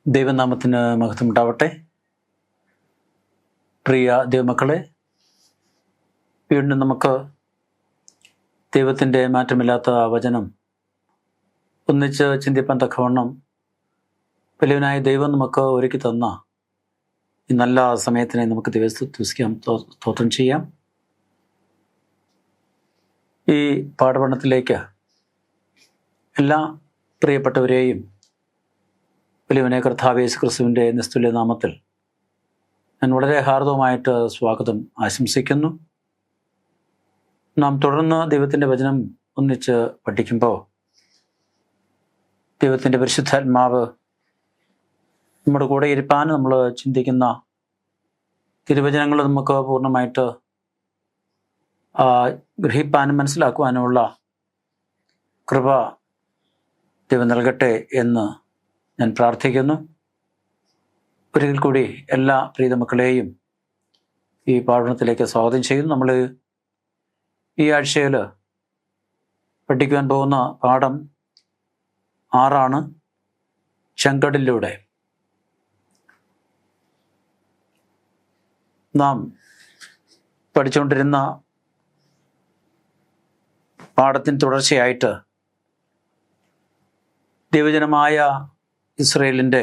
ദൈവനാമത്തിന് മഹത്വം ഉണ്ടാവട്ടെ. പ്രിയ ദൈവമക്കളെ, വീണ്ടും നമുക്ക് ദൈവത്തിൻ്റെ മാറ്റമില്ലാത്ത വചനം ഒന്നിച്ച് ചിന്തിപ്പാൻ തക്കവണ്ണം വലിയവനായ ദൈവം നമുക്ക് ഒരുക്കി തന്ന ഈ നല്ല സമയത്തിനെ നമുക്ക് ദിവസിക്കാം, സ്തോത്രം ചെയ്യാം. ഈ പാഠപഠനത്തിലേക്ക് എല്ലാ പ്രിയപ്പെട്ടവരെയും വലിയവനെ കർത്താവ് യേശു ക്രിസ്തുവിൻ്റെ നിസ്തുല്യ നാമത്തിൽ ഞാൻ വളരെ ഹാർദവമായിട്ട് സ്വാഗതം ആശംസിക്കുന്നു. നാം തുടർന്ന് ദൈവത്തിൻ്റെ വചനം ഒന്നിച്ച് പഠിക്കുമ്പോൾ ദൈവത്തിൻ്റെ പരിശുദ്ധാത്മാവ് നമ്മുടെ കൂടെ ഇരിപ്പാൻ നമ്മൾ ചിന്തിക്കുന്ന തിരുവചനങ്ങൾ നമുക്ക് പൂർണ്ണമായിട്ട് ഗ്രഹിപ്പാനും മനസ്സിലാക്കുവാനുമുള്ള കൃപ ദൈവം നൽകട്ടെ എന്ന് ഞാൻ പ്രാർത്ഥിക്കുന്നു. ഒരിക്കൽ കൂടി എല്ലാ പ്രീതമക്കളെയും ഈ പാഠനത്തിലേക്ക് സ്വാഗതം ചെയ്യുന്നു. നമ്മൾ ഈ ആഴ്ചയിൽ പഠിക്കുവാൻ പോകുന്ന പാഠം 6 ചെങ്കടലിലൂടെ. നാം പഠിച്ചുകൊണ്ടിരുന്ന പാഠത്തിന് തുടർച്ചയായിട്ട് ദൈവജനമായ ഇസ്രയേലിൻ്റെ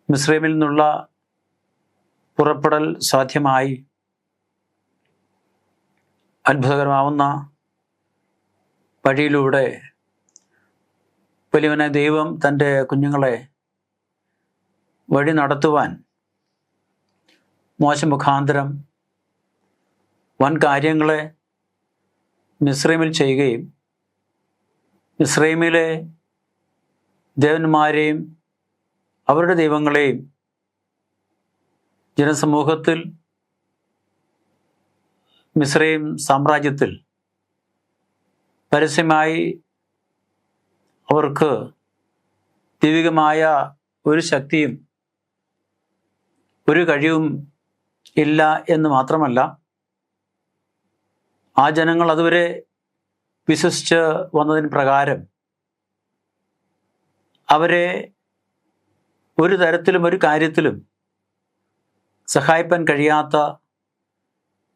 മിസ്രൈമിൽ നിന്നുള്ള പുറപ്പെടൽ സാധ്യമായി അത്ഭുതകരമാവുന്ന വഴിയിലൂടെ വലിയവനായ ദൈവം തൻ്റെ കുഞ്ഞുങ്ങളെ വഴി നടത്തുവാൻ മോശ മുഖാന്തരം വൻ കാര്യങ്ങളെ മിസ്രൈമിൽ ചെയ്യുകയും മിസ്രൈമിലെ ദേവന്മാരെയും അവരുടെ ദൈവങ്ങളെയും ജനസമൂഹത്തിൽ മിസ്രൈം സാമ്രാജ്യത്തിൽ പരസ്യമായി അവർക്ക് ദൈവികമായ ഒരു ശക്തിയും ഒരു കഴിവും ഇല്ല എന്ന് മാത്രമല്ല, ആ ജനങ്ങൾ അതുവരെ വിശ്വസിച്ച് വന്നതിന് പ്രകാരം അവരെ ഒരു തരത്തിലും ഒരു കാര്യത്തിലും സഹായിപ്പാൻ കഴിയാത്ത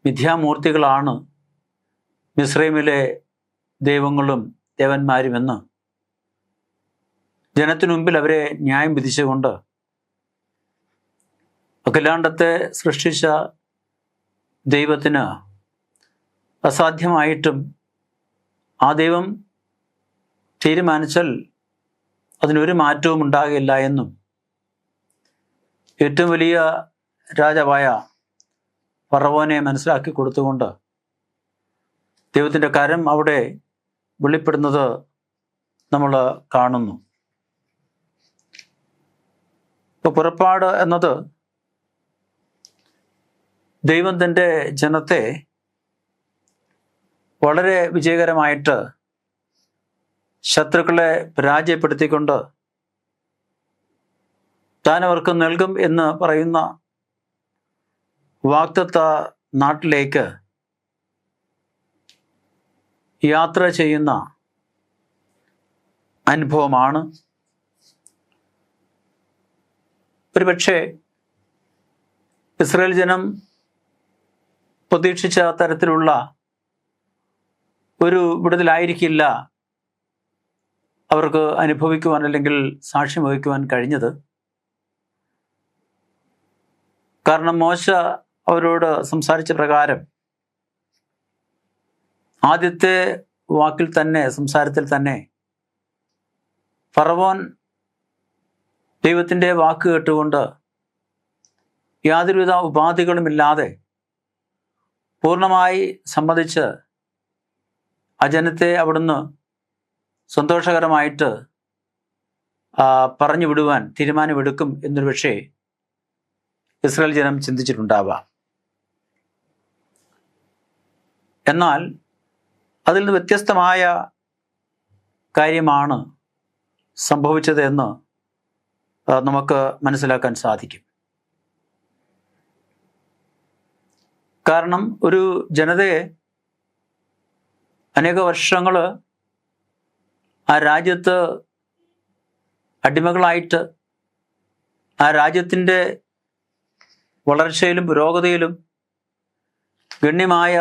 മിഥ്യാമൂർത്തികളാണ് മിസ്രൈമിലെ ദൈവങ്ങളും ദേവന്മാരുമെന്ന് ജനത്തിനു മുമ്പിൽ അവരെ ന്യായം വിധിച്ചുകൊണ്ട് അഖിലാണ്ടത്തെ സൃഷ്ടിച്ച ദൈവത്തിന് അസാധ്യമായിട്ടും ആ ദൈവം തീരുമാനിച്ചാൽ അതിനൊരു മാറ്റവും ഉണ്ടാകില്ല എന്നും ഏറ്റവും വലിയ രാജാവായ ഫറവോനെ മനസ്സിലാക്കി കൊടുത്തുകൊണ്ട് ദൈവത്തിൻ്റെ കരം അവിടെ വെളിപ്പെടുന്നത് നമ്മൾ കാണുന്നു. ഇപ്പോൾ പുറപ്പാട് എന്നത് ദൈവം തൻ്റെ ജനത്തെ വളരെ വിജയകരമായിട്ട് ശത്രുക്കളെ പരാജയപ്പെടുത്തിക്കൊണ്ട് താൻ അവർക്ക് നൽകും എന്ന് പറയുന്ന വാഗ്ദത്ത നാട്ടിലേക്ക് യാത്ര ചെയ്യുന്ന അനുഭവമാണ്. ഒരുപക്ഷെ ഇസ്രായേൽ ജനം പ്രതീക്ഷിച്ച തരത്തിലുള്ള ഒരു വിടുതലായിരിക്കില്ല അവർക്ക് അനുഭവിക്കുവാൻ അല്ലെങ്കിൽ സാക്ഷ്യം വഹിക്കുവാൻ കഴിഞ്ഞത്. കാരണം മോശ അവരോട് സംസാരിച്ച പ്രകാരം ആദ്യത്തെ സംസാരത്തിൽ തന്നെ ഫറവോൻ ദൈവത്തിൻ്റെ വാക്ക് കേട്ടുകൊണ്ട് യാതൊരുവിധ ഉപാധികളുമില്ലാതെ പൂർണ്ണമായി സമ്മതിച്ച് ആ ജനത്തെ അവിടുന്ന് സന്തോഷകരമായിട്ട് പറഞ്ഞു വിടുവാൻ തീരുമാനമെടുക്കും എന്നൊരു പക്ഷേ ഇസ്രായേൽ ജനം ചിന്തിച്ചിട്ടുണ്ടാവാം. എന്നാൽ അതിൽ നിന്ന് വ്യത്യസ്തമായ കാര്യമാണ് സംഭവിച്ചത് എന്ന് നമുക്ക് മനസ്സിലാക്കാൻ സാധിക്കും. കാരണം ഒരു ജനതയെ അനേക വർഷങ്ങൾ ആ രാജ്യത്ത് അടിമകളായിട്ട് ആ രാജ്യത്തിൻ്റെ വളർച്ചയിലും പുരോഗതിയിലും ഗണ്യമായ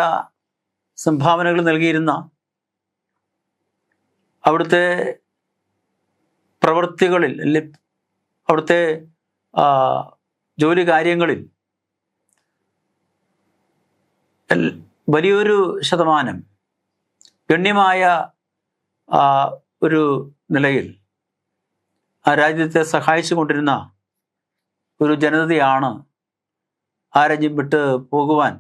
സംഭാവനകൾ നൽകിയിരുന്ന, അവിടുത്തെ പ്രവൃത്തികളിൽ അവിടുത്തെ ജോലി കാര്യങ്ങളിൽ വലിയൊരു ശതമാനം ഗണ്യമായ ഒരു നിലയിൽ ആ രാജ്യത്തെ സഹായിച്ചു കൊണ്ടിരുന്ന ഒരു ജനതയാണ് ആ രാജ്യം വിട്ട് പോകുവാൻ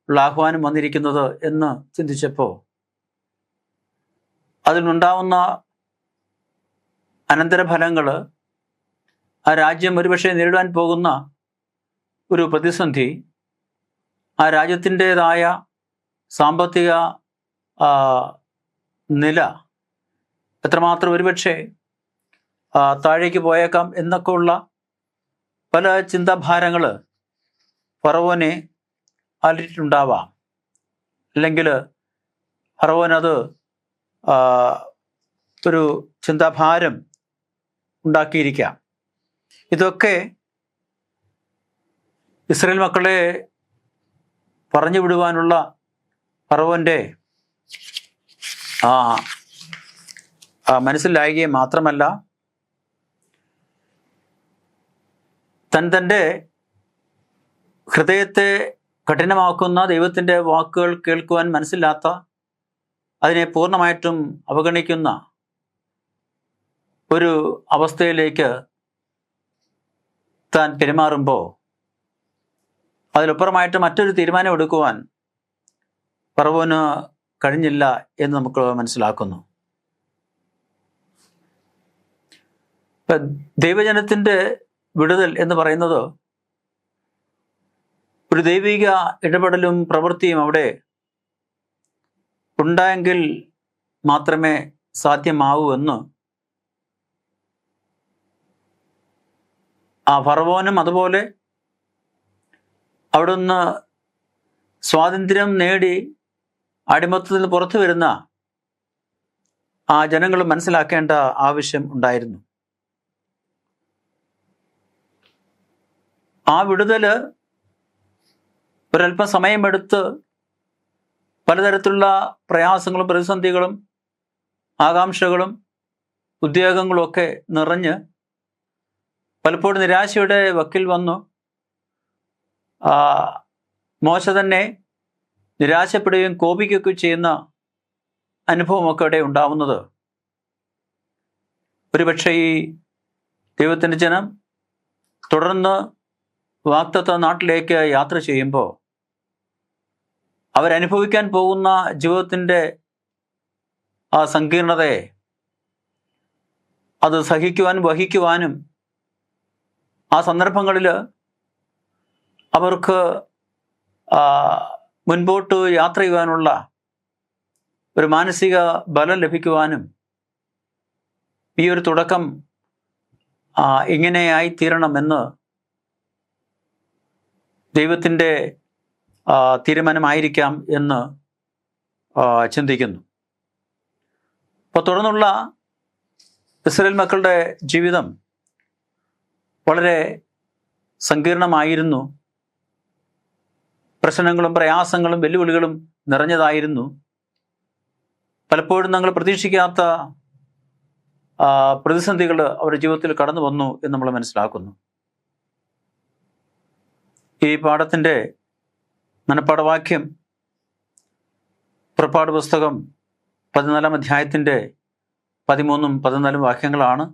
ഉള്ള ആഹ്വാനം വന്നിരിക്കുന്നത് എന്ന് ചിന്തിച്ചപ്പോൾ അതിനുണ്ടാവുന്ന അനന്തരഫലങ്ങൾ, ആ രാജ്യം ഒരുപക്ഷെ നേരിടാൻ പോകുന്ന ഒരു പ്രതിസന്ധി, ആ രാജ്യത്തിൻ്റെതായ സാമ്പത്തിക നില എത്രമാത്രം ഒരുപക്ഷെ താഴേക്ക് പോയേക്കാം എന്നൊക്കെ ഉള്ള പല ചിന്താഭാരങ്ങൾ ഫറവോനെ അലട്ടിയിട്ടുണ്ടാവാം. അല്ലെങ്കിൽ ഫറവോൻ അത് ഒരു ചിന്താഭാരം ഉണ്ടാക്കിയിരിക്കാം. ഇതൊക്കെ ഇസ്രായേൽ മക്കളെ പറഞ്ഞു വിടുവാനുള്ള ഫറവോൻ്റെ മനസ്സിലാകുകയും മാത്രമല്ല, തൻ്റെ ഹൃദയത്തെ കഠിനമാക്കുന്ന ദൈവത്തിൻ്റെ വാക്കുകൾ കേൾക്കുവാൻ മനസ്സില്ലാത്ത, അതിനെ പൂർണ്ണമായിട്ടും അവഗണിക്കുന്ന ഒരു അവസ്ഥയിലേക്ക് താൻ പെരുമാറുമ്പോൾ അതിലപ്പുറമായിട്ട് മറ്റൊരു തീരുമാനം എടുക്കുവാൻ ഫറവോന് കഴിഞ്ഞില്ല എന്ന് നമുക്ക് മനസ്സിലാക്കുന്നു. ദൈവജനത്തിൻ്റെ വിടുതൽ എന്ന് പറയുന്നത് ഒരു ദൈവിക ഇടപെടലും പ്രവൃത്തിയും അവിടെ ഉണ്ടായെങ്കിൽ മാത്രമേ സാധ്യമാവൂ എന്ന് ആ ഫറവോനും അതുപോലെ അവിടുന്ന് സ്വാതന്ത്ര്യം നേടി അടിമത്തത്തിൽ നിന്ന് പുറത്തു വരുന്ന ആ ജനങ്ങൾ മനസ്സിലാക്കേണ്ട ആവശ്യം ഉണ്ടായിരുന്നു. ആ വിടുതല് ഒരല്പം സമയമെടുത്ത് പലതരത്തിലുള്ള പ്രയാസങ്ങളും പ്രതിസന്ധികളും ആകാംക്ഷകളും ഉദ്യോഗങ്ങളും ഒക്കെ നിറഞ്ഞ് പലപ്പോഴും നിരാശയുടെ വക്കിൽ വന്നു മോശ തന്നെ നിരാശപ്പെടുകയും കോപിക്കുകയൊക്കെ ചെയ്യുന്ന അനുഭവമൊക്കെ ഇവിടെ ഉണ്ടാവുന്നത് ഒരുപക്ഷെ ഈ ദൈവത്തിൻ്റെ ജനം തുടർന്ന് വാഗ്ദത്ത നാട്ടിലേക്ക് യാത്ര ചെയ്യുമ്പോൾ അവരനുഭവിക്കാൻ പോകുന്ന ജീവിതത്തിൻ്റെ ആ സങ്കീർണതയെ അത് സഹിക്കുവാനും വഹിക്കുവാനും ആ സന്ദർഭങ്ങളിൽ അവർക്ക് മുൻപോട്ട് യാത്ര ചെയ്യുവാനുള്ള ഒരു മാനസിക ബലം ലഭിക്കുവാനും ഈ ഒരു തുടക്കം ഇങ്ങനെയായി തീരണമെന്ന് ദൈവത്തിൻ്റെ തീരുമാനമായിരിക്കാം എന്ന് ചിന്തിക്കുന്നു. അപ്പോൾ തുടർന്നുള്ള ഇസ്രായേൽ മക്കളുടെ ജീവിതം വളരെ സങ്കീർണമായിരുന്നു. പ്രശ്നങ്ങളും പ്രയാസങ്ങളും വെല്ലുവിളികളും നിറഞ്ഞതായിരുന്നു. പലപ്പോഴും ഞങ്ങൾ പ്രതീക്ഷിക്കാത്ത പ്രതിസന്ധികൾ അവരുടെ ജീവിതത്തിൽ കടന്നു വന്നു എന്ന് നമ്മൾ മനസ്സിലാക്കുന്നു. ഈ പാഠത്തിൻ്റെ മനപ്പാഠവാക്യം പുറപ്പാട് പുസ്തകം 14-ാം അധ്യായത്തിൻ്റെ 13-14 വാക്യങ്ങളാണ്.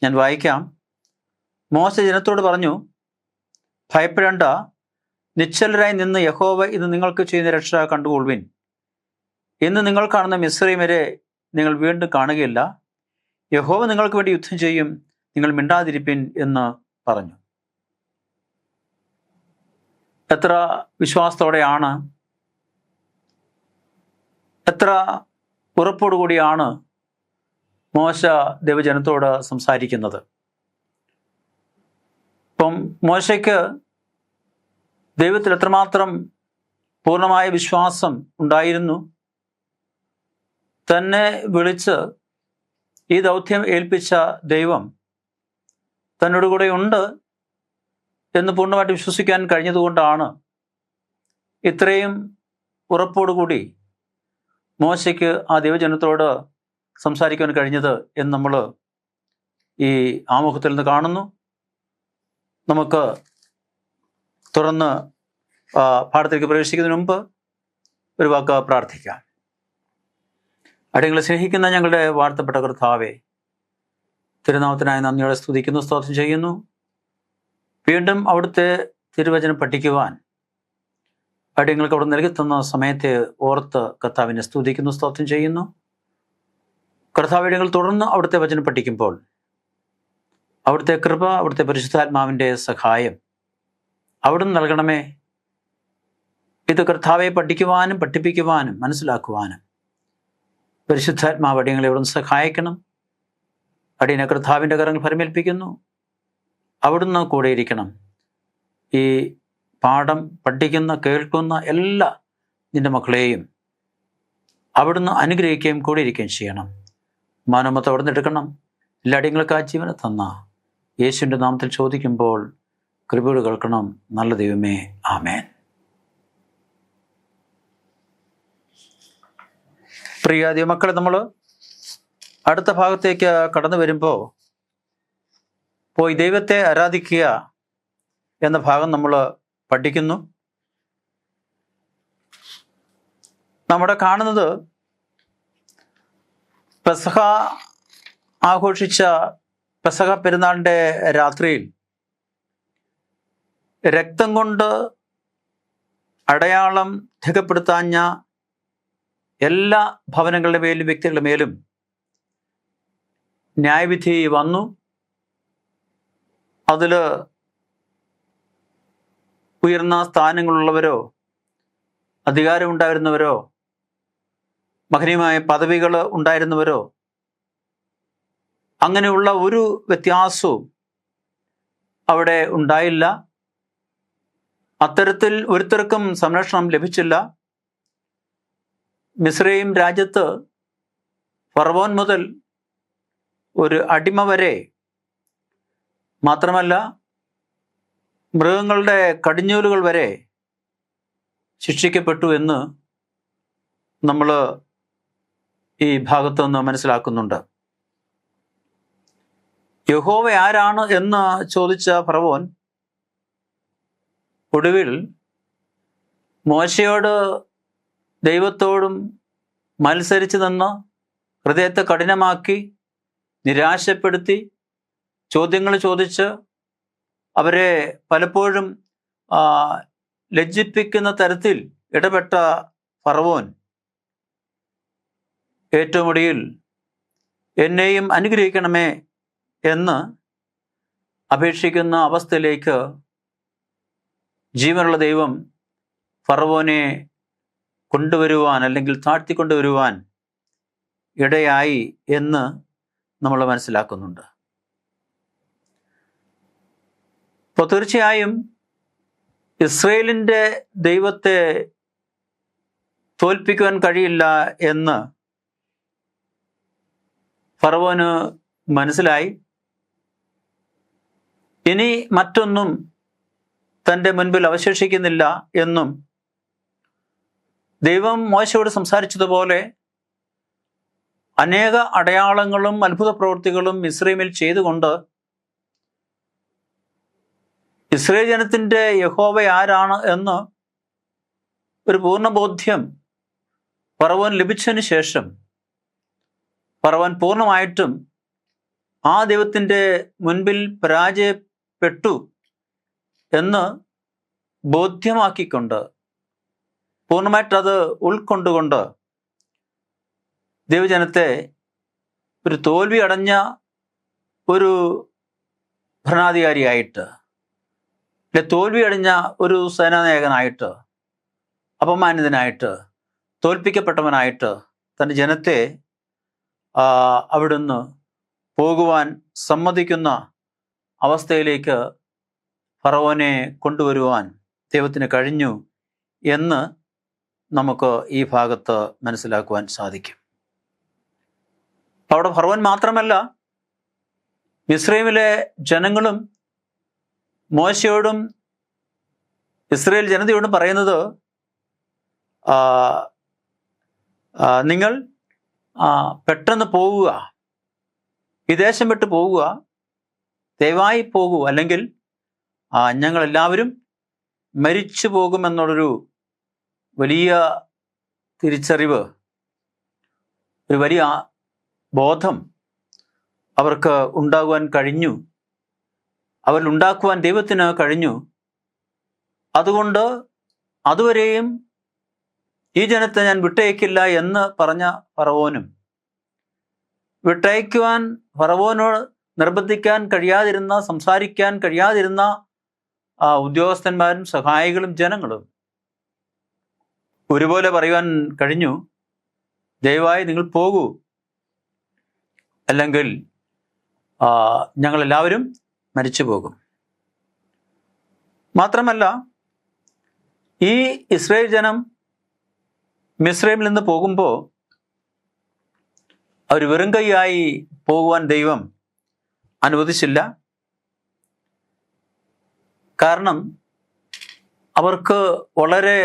ഞാൻ വായിക്കാം. മോശ ജനത്തോട് പറഞ്ഞു, ഭയപ്പെടേണ്ട, നിശ്ചലരായി നിന്ന് യഹോവ ഇന്ന് നിങ്ങൾക്ക് ചെയ്യുന്ന രക്ഷ കണ്ടുകൊള്ളുവിൻ. ഇന്ന് നിങ്ങൾ കാണുന്ന മിസ്രയീമ്യരെ നിങ്ങൾ വീണ്ടും കാണുകയില്ല. യഹോവ നിങ്ങൾക്ക് വേണ്ടി യുദ്ധം ചെയ്യും, നിങ്ങൾ മിണ്ടാതിരിപ്പിൻ എന്ന് പറഞ്ഞു. എത്ര വിശ്വാസത്തോടെയാണ്, എത്ര ഉറപ്പോടുകൂടിയാണ് മോശ ദൈവജനത്തോട് സംസാരിക്കുന്നത്. ഇപ്പം മോശയ്ക്ക് ദൈവത്തിൽ എത്രമാത്രം പൂർണ്ണമായ വിശ്വാസം ഉണ്ടായിരുന്നു. തന്നെ വിളിച്ച് ഈ ദൗത്യം ഏൽപ്പിച്ച ദൈവം തന്നോട് കൂടെ ഉണ്ട് എന്ന് പൂർണ്ണമായിട്ട് വിശ്വസിക്കാൻ കഴിഞ്ഞതുകൊണ്ടാണ് ഇത്രയും ഉറപ്പോടുകൂടി മോശയ്ക്ക് ആ ദൈവജനത്തോട് സംസാരിക്കാൻ കഴിഞ്ഞത് എന്ന് നമ്മൾ ഈ ആമുഖത്തിൽ നിന്ന് കാണുന്നു. നമുക്ക് തുറന്ന് പാഠത്തിലേക്ക് പ്രവേശിക്കുന്നതിന് മുമ്പ് ഒരു വാക്ക് പ്രാർത്ഥിക്കാം. അടിയങ്ങളെ സ്നേഹിക്കുന്ന ഞങ്ങളുടെ വാഴ്ത്തപ്പെട്ട കർത്താവേ, തിരുനാമത്തിനായി നന്ദിയോടെ സ്തുതിക്കുന്നു, സ്തോത്രം ചെയ്യുന്നു. വീണ്ടും അവിടുത്തെ തിരുവചനം പഠിക്കുവാൻ അടിയങ്ങൾക്ക് അവിടെ നൽകി തന്ന സമയത്തെ ഓർത്ത് കർത്താവിനെ സ്തുതിക്കുന്നു, സ്തോത്രം ചെയ്യുന്നു. കർത്താവ് അടിയങ്ങൾ തുടർന്ന് അവിടുത്തെ വചനം പഠിക്കുമ്പോൾ അവിടുത്തെ കൃപ, അവിടുത്തെ പരിശുദ്ധാത്മാവിൻ്റെ സഹായം അവിടുന്ന് നൽകണമേ. ഇത് കർത്താവെ പഠിക്കുവാനും പഠിപ്പിക്കുവാനും മനസ്സിലാക്കുവാനും പരിശുദ്ധാത്മാവ് അടിയങ്ങളെ അവിടുന്ന് സഹായിക്കണം. അടിയനെ കർത്താവിൻ്റെ കരങ്ങൾ ഫലമേൽപ്പിക്കുന്നു. അവിടുന്ന് കൂടെ ഇരിക്കണം. ഈ പാഠം പഠിക്കുന്ന കേൾക്കുന്ന എല്ലാ നിന്റെ മക്കളെയും അവിടുന്ന് അനുഗ്രഹിക്കുകയും കൂടെ ഇരിക്കുകയും ചെയ്യണം. മാനവമത്തെ അവിടുന്ന് എടുക്കണം. എല്ലാ അടിയങ്ങൾക്ക് ആ ജീവനെ തന്ന യേശുവിൻ്റെ നാമത്തിൽ ചോദിക്കുമ്പോൾ കൃപയോട് കേൾക്കണം. നല്ല ദൈവമേ, ആമേൻ. പ്രിയ ദൈവമക്കളെ, നമ്മൾ അടുത്ത ഭാഗത്തേക്ക് കടന്നു വരുമ്പോൾ പോയി ദൈവത്തെ ആരാധിക്കുക എന്ന ഭാഗം നമ്മൾ പഠിക്കുന്നു. നമ്മുടെ കാണുന്നത് പെസഹ ആഘോഷിച്ച പെസഹ പെരുന്നാളിൻ്റെ രാത്രിയിൽ രക്തം കൊണ്ട് അടയാളം രേഖപ്പെടുത്താഞ്ഞ എല്ലാ ഭവനങ്ങളുടെ മേലും വ്യക്തികളുടെ മേലും ന്യായവിധി വന്നു. അതിൽ ഉയർന്ന സ്ഥാനങ്ങളുള്ളവരോ അധികാരം ഉണ്ടായിരുന്നവരോ മഹനീയമായ പദവികൾ ഉണ്ടായിരുന്നവരോ അങ്ങനെയുള്ള ഒരു വ്യത്യാസവും അവിടെ ഉണ്ടായില്ല. അത്തരത്തിൽ ഒരുത്തർക്കും സംരക്ഷണം ലഭിച്ചില്ല. മിസ്രയീം രാജ്യത്ത് ഫറവോൻ മുതൽ ഒരു അടിമ വരെ, മാത്രമല്ല മൃഗങ്ങളുടെ കടിഞ്ഞൂലുകൾ വരെ ശിക്ഷിക്കപ്പെട്ടു എന്ന് നമ്മൾ ഈ ഭാഗത്ത് നിന്ന് മനസ്സിലാക്കുന്നുണ്ട്. യഹോവ ആരാണ് എന്ന് ചോദിച്ച ഫറവോൻ ഒടുവിൽ മോശയോട് ദൈവത്തോടും മത്സരിച്ച് നിന്ന് ഹൃദയത്തെ കഠിനമാക്കി നിരാശപ്പെടുത്തി ചോദ്യങ്ങൾ ചോദിച്ച് അവരെ പലപ്പോഴും ലജ്ജിപ്പിക്കുന്ന തരത്തിൽ ഇടപെട്ട ഫറവോൻ ഏറ്റവും ഒടുവിൽ എന്നെയും അനുഗ്രഹിക്കണമേ എന്ന് അപേക്ഷിക്കുന്ന അവസ്ഥയിലേക്ക് ജീവനുള്ള ദൈവം ഫറവോനെ കൊണ്ടുവരുവാൻ അല്ലെങ്കിൽ താഴ്ത്തിക്കൊണ്ടുവരുവാൻ ഇടയായി എന്ന് നമ്മൾ മനസ്സിലാക്കുന്നുണ്ട്. അപ്പോൾ തീർച്ചയായും ഇസ്രയേലിൻ്റെ ദൈവത്തെ തോൽപ്പിക്കുവാൻ കഴിയില്ല എന്ന് ഫറവോന് മനസ്സിലായി. ഇനി മറ്റൊന്നും തൻ്റെ മുൻപിൽ അവശേഷിക്കുന്നില്ല എന്നും ദൈവം മോശയോട് സംസാരിച്ചതുപോലെ അനേക അടയാളങ്ങളും അത്ഭുത പ്രവൃത്തികളും മിസ്രയീമിൽ ചെയ്തുകൊണ്ട് ഇസ്രായേൽ ജനത്തിൻ്റെ യഹോവ ആരാണ് എന്ന് ഒരു പൂർണ്ണബോധ്യം ഫറവോൻ ലഭിച്ചതിന് ശേഷം ഫറവോൻ പൂർണ്ണമായിട്ടും ആ ദൈവത്തിൻ്റെ മുൻപിൽ പരാജയപ്പെട്ടു എന്ന് ബോധ്യമാക്കിക്കൊണ്ട് പൂർണ്ണമായിട്ടത് ഉൾക്കൊണ്ടുകൊണ്ട് ദൈവജനത്തെ ഒരു തോൽവി അടഞ്ഞ ഒരു ഭരണാധികാരിയായിട്ട്, അല്ലെ തോൽവി അടഞ്ഞ ഒരു സേനാനായകനായിട്ട്, അപമാനിതനായിട്ട്, തോൽപ്പിക്കപ്പെട്ടവനായിട്ട് തൻ്റെ ജനത്തെ അവിടുന്ന് പോകുവാൻ സമ്മതിക്കുന്ന അവസ്ഥയിലേക്ക് ഫറവോനെ കൊണ്ടുവരുവാൻ ദൈവത്തിന് കഴിഞ്ഞു എന്ന് നമുക്ക് ഈ ഭാഗത്ത് മനസ്സിലാക്കുവാൻ സാധിക്കും. അവിടെ ഫറവോൻ മാത്രമല്ല, മിസ്രൈമിലെ ജനങ്ങളും മോശയോടും ഇസ്രായേൽ ജനതയോടും പറയുന്നത്, നിങ്ങൾ പെട്ടെന്ന് പോകുക, ഈ ദേശം വിട്ട് പോകുക, ദയവായി പോകൂ, അല്ലെങ്കിൽ ഞങ്ങളെല്ലാവരും മരിച്ചു പോകുമെന്നുള്ളൊരു വലിയ തിരിച്ചറിവ്, ഒരു വലിയ ബോധം അവർക്ക് ഉണ്ടാകുവാൻ കഴിഞ്ഞു, അവരിലുണ്ടാക്കുവാൻ ദൈവത്തിന് കഴിഞ്ഞു. അതുകൊണ്ട് അതുവരെയും ഈ ജനത്തെ ഞാൻ വിട്ടയക്കില്ല എന്ന് പറഞ്ഞ ഫറവോനും, വിട്ടയക്കുവാൻ ഫറവോനോട് നിർബന്ധിക്കാൻ കഴിയാതിരുന്ന, സംസാരിക്കാൻ കഴിയാതിരുന്ന ഉദ്യോഗസ്ഥന്മാരും സഹായികളും ജനങ്ങളും ഒരുപോലെ പറയുവാൻ കഴിഞ്ഞു, ദയവായി നിങ്ങൾ പോകൂ, അല്ലെങ്കിൽ ഞങ്ങളെല്ലാവരും മരിച്ചു പോകും. മാത്രമല്ല, ഈ ഇസ്രായേൽ ജനം മിസ്രൈമിൽ നിന്ന് പോകുമ്പോൾ അവർ വെറും കൈയായി പോകുവാൻ ദൈവം അനുവദിച്ചില്ല. കാരണം അവർക്ക് വളരെ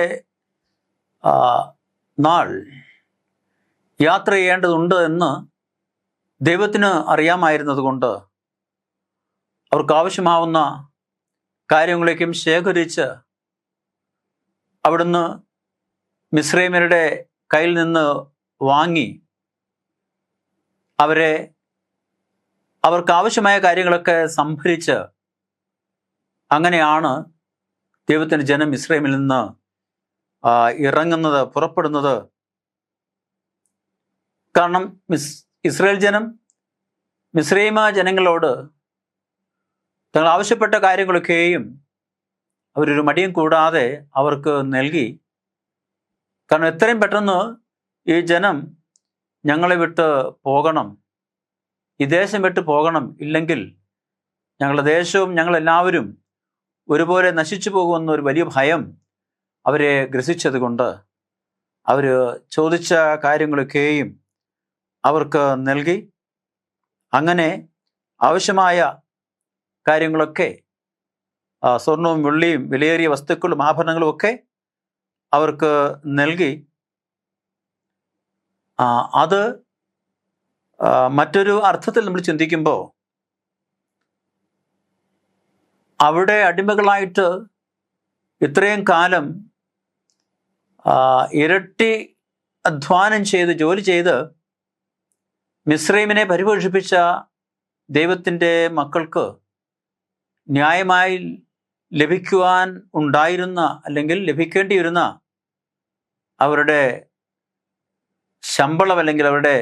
നാൾ യാത്ര ചെയ്യേണ്ടതുണ്ട് എന്ന് ദൈവത്തിന് അറിയാമായിരുന്നത് കൊണ്ട് അവർക്ക് ആവശ്യമാവുന്ന കാര്യങ്ങളേക്കും ശേഖരിച്ച് അവിടുന്ന് മിസ്രൈമ്യരുടെ കയ്യിൽ നിന്ന് വാങ്ങി അവർക്ക് ആവശ്യമായ കാര്യങ്ങളൊക്കെ സംഭരിച്ച് അങ്ങനെയാണ് ദൈവത്തിൻ്റെ ജനം മിസ്രൈമിൽ നിന്ന് ഇറങ്ങുന്നത്, പുറപ്പെടുന്നത്. കാരണം ഇസ്രായേൽ ജനം മിസ്രൈമ ജനങ്ങളോട് തങ്ങൾ ആവശ്യപ്പെട്ട കാര്യങ്ങളൊക്കെയും അവരൊരു മടിയും കൂടാതെ അവർക്ക് നൽകി. കാരണം എത്രയും പെട്ടെന്ന് ഈ ജനം ഞങ്ങളെ വിട്ട് പോകണം, ഈ ദേശം വിട്ട് പോകണം, ഇല്ലെങ്കിൽ ഞങ്ങളുടെ ദേശവും ഞങ്ങളെല്ലാവരും ഒരുപോലെ നശിച്ചു പോകുമെന്ന ഒരു വലിയ ഭയം അവരെ ഗ്രസിച്ചത് കൊണ്ട് അവർ ചോദിച്ച കാര്യങ്ങളൊക്കെയും അവർക്ക് നൽകി. അങ്ങനെ ആവശ്യമായ കാര്യങ്ങളൊക്കെ, സ്വർണവും വെള്ളിയും വിലയേറിയ വസ്തുക്കളും ആഭരണങ്ങളും ഒക്കെ അവർക്ക് നൽകി. അത് മറ്റൊരു അർത്ഥത്തിൽ നമ്മൾ ചിന്തിക്കുമ്പോൾ, അവിടെ അടിമകളായിട്ട് ഇത്രയും കാലം ഇരട്ടി അധ്വാനം ചെയ്ത് ജോലി ചെയ്ത് മിസ്രൈമിനെ പരിപോഷിപ്പിച്ച ദൈവത്തിൻ്റെ മക്കൾക്ക് ന്യായമായി ലഭിക്കുവാൻ ഉണ്ടായിരുന്ന, അല്ലെങ്കിൽ ലഭിക്കേണ്ടിയിരുന്ന അവരുടെ ശമ്പളം, അല്ലെങ്കിൽ അവരുടെ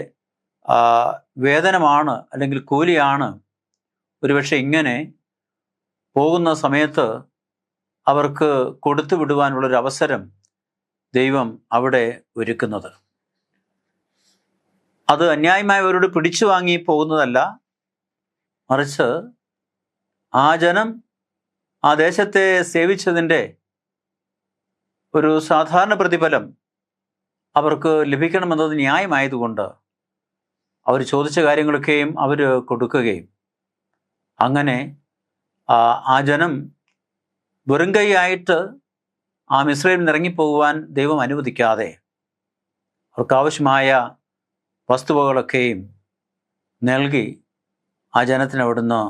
വേതനമാണ്, അല്ലെങ്കിൽ കൂലിയാണ് ഒരുപക്ഷെ ഇങ്ങനെ പോകുന്ന സമയത്ത് അവർക്ക് കൊടുത്തു വിടുവാനുള്ളൊരു അവസരം ദൈവം അവിടെ ഒരുക്കുന്നത്. അത് അന്യായമായി അവരോട് പിടിച്ചു വാങ്ങി പോകുന്നതല്ല, മറിച്ച് ആ ജനം ആ ദേശത്തെ സേവിച്ചതിൻ്റെ ഒരു സാധാരണ പ്രതിഫലം അവർക്ക് ലഭിക്കണമെന്നത് ന്യായമായതുകൊണ്ട് അവർ ചോദിച്ച കാര്യങ്ങളൊക്കെയും അവർ കൊടുക്കുകയും, അങ്ങനെ ആ ജനം വെറും കൈയായിട്ട് ആ മിസ്രൈമിൽ ഇറങ്ങിപ്പോകുവാൻ ദൈവം അനുവദിക്കാതെ അവർക്കാവശ്യമായ വസ്തുവകളൊക്കെയും നൽകി ആ ജനത്തിന് അവിടുന്ന്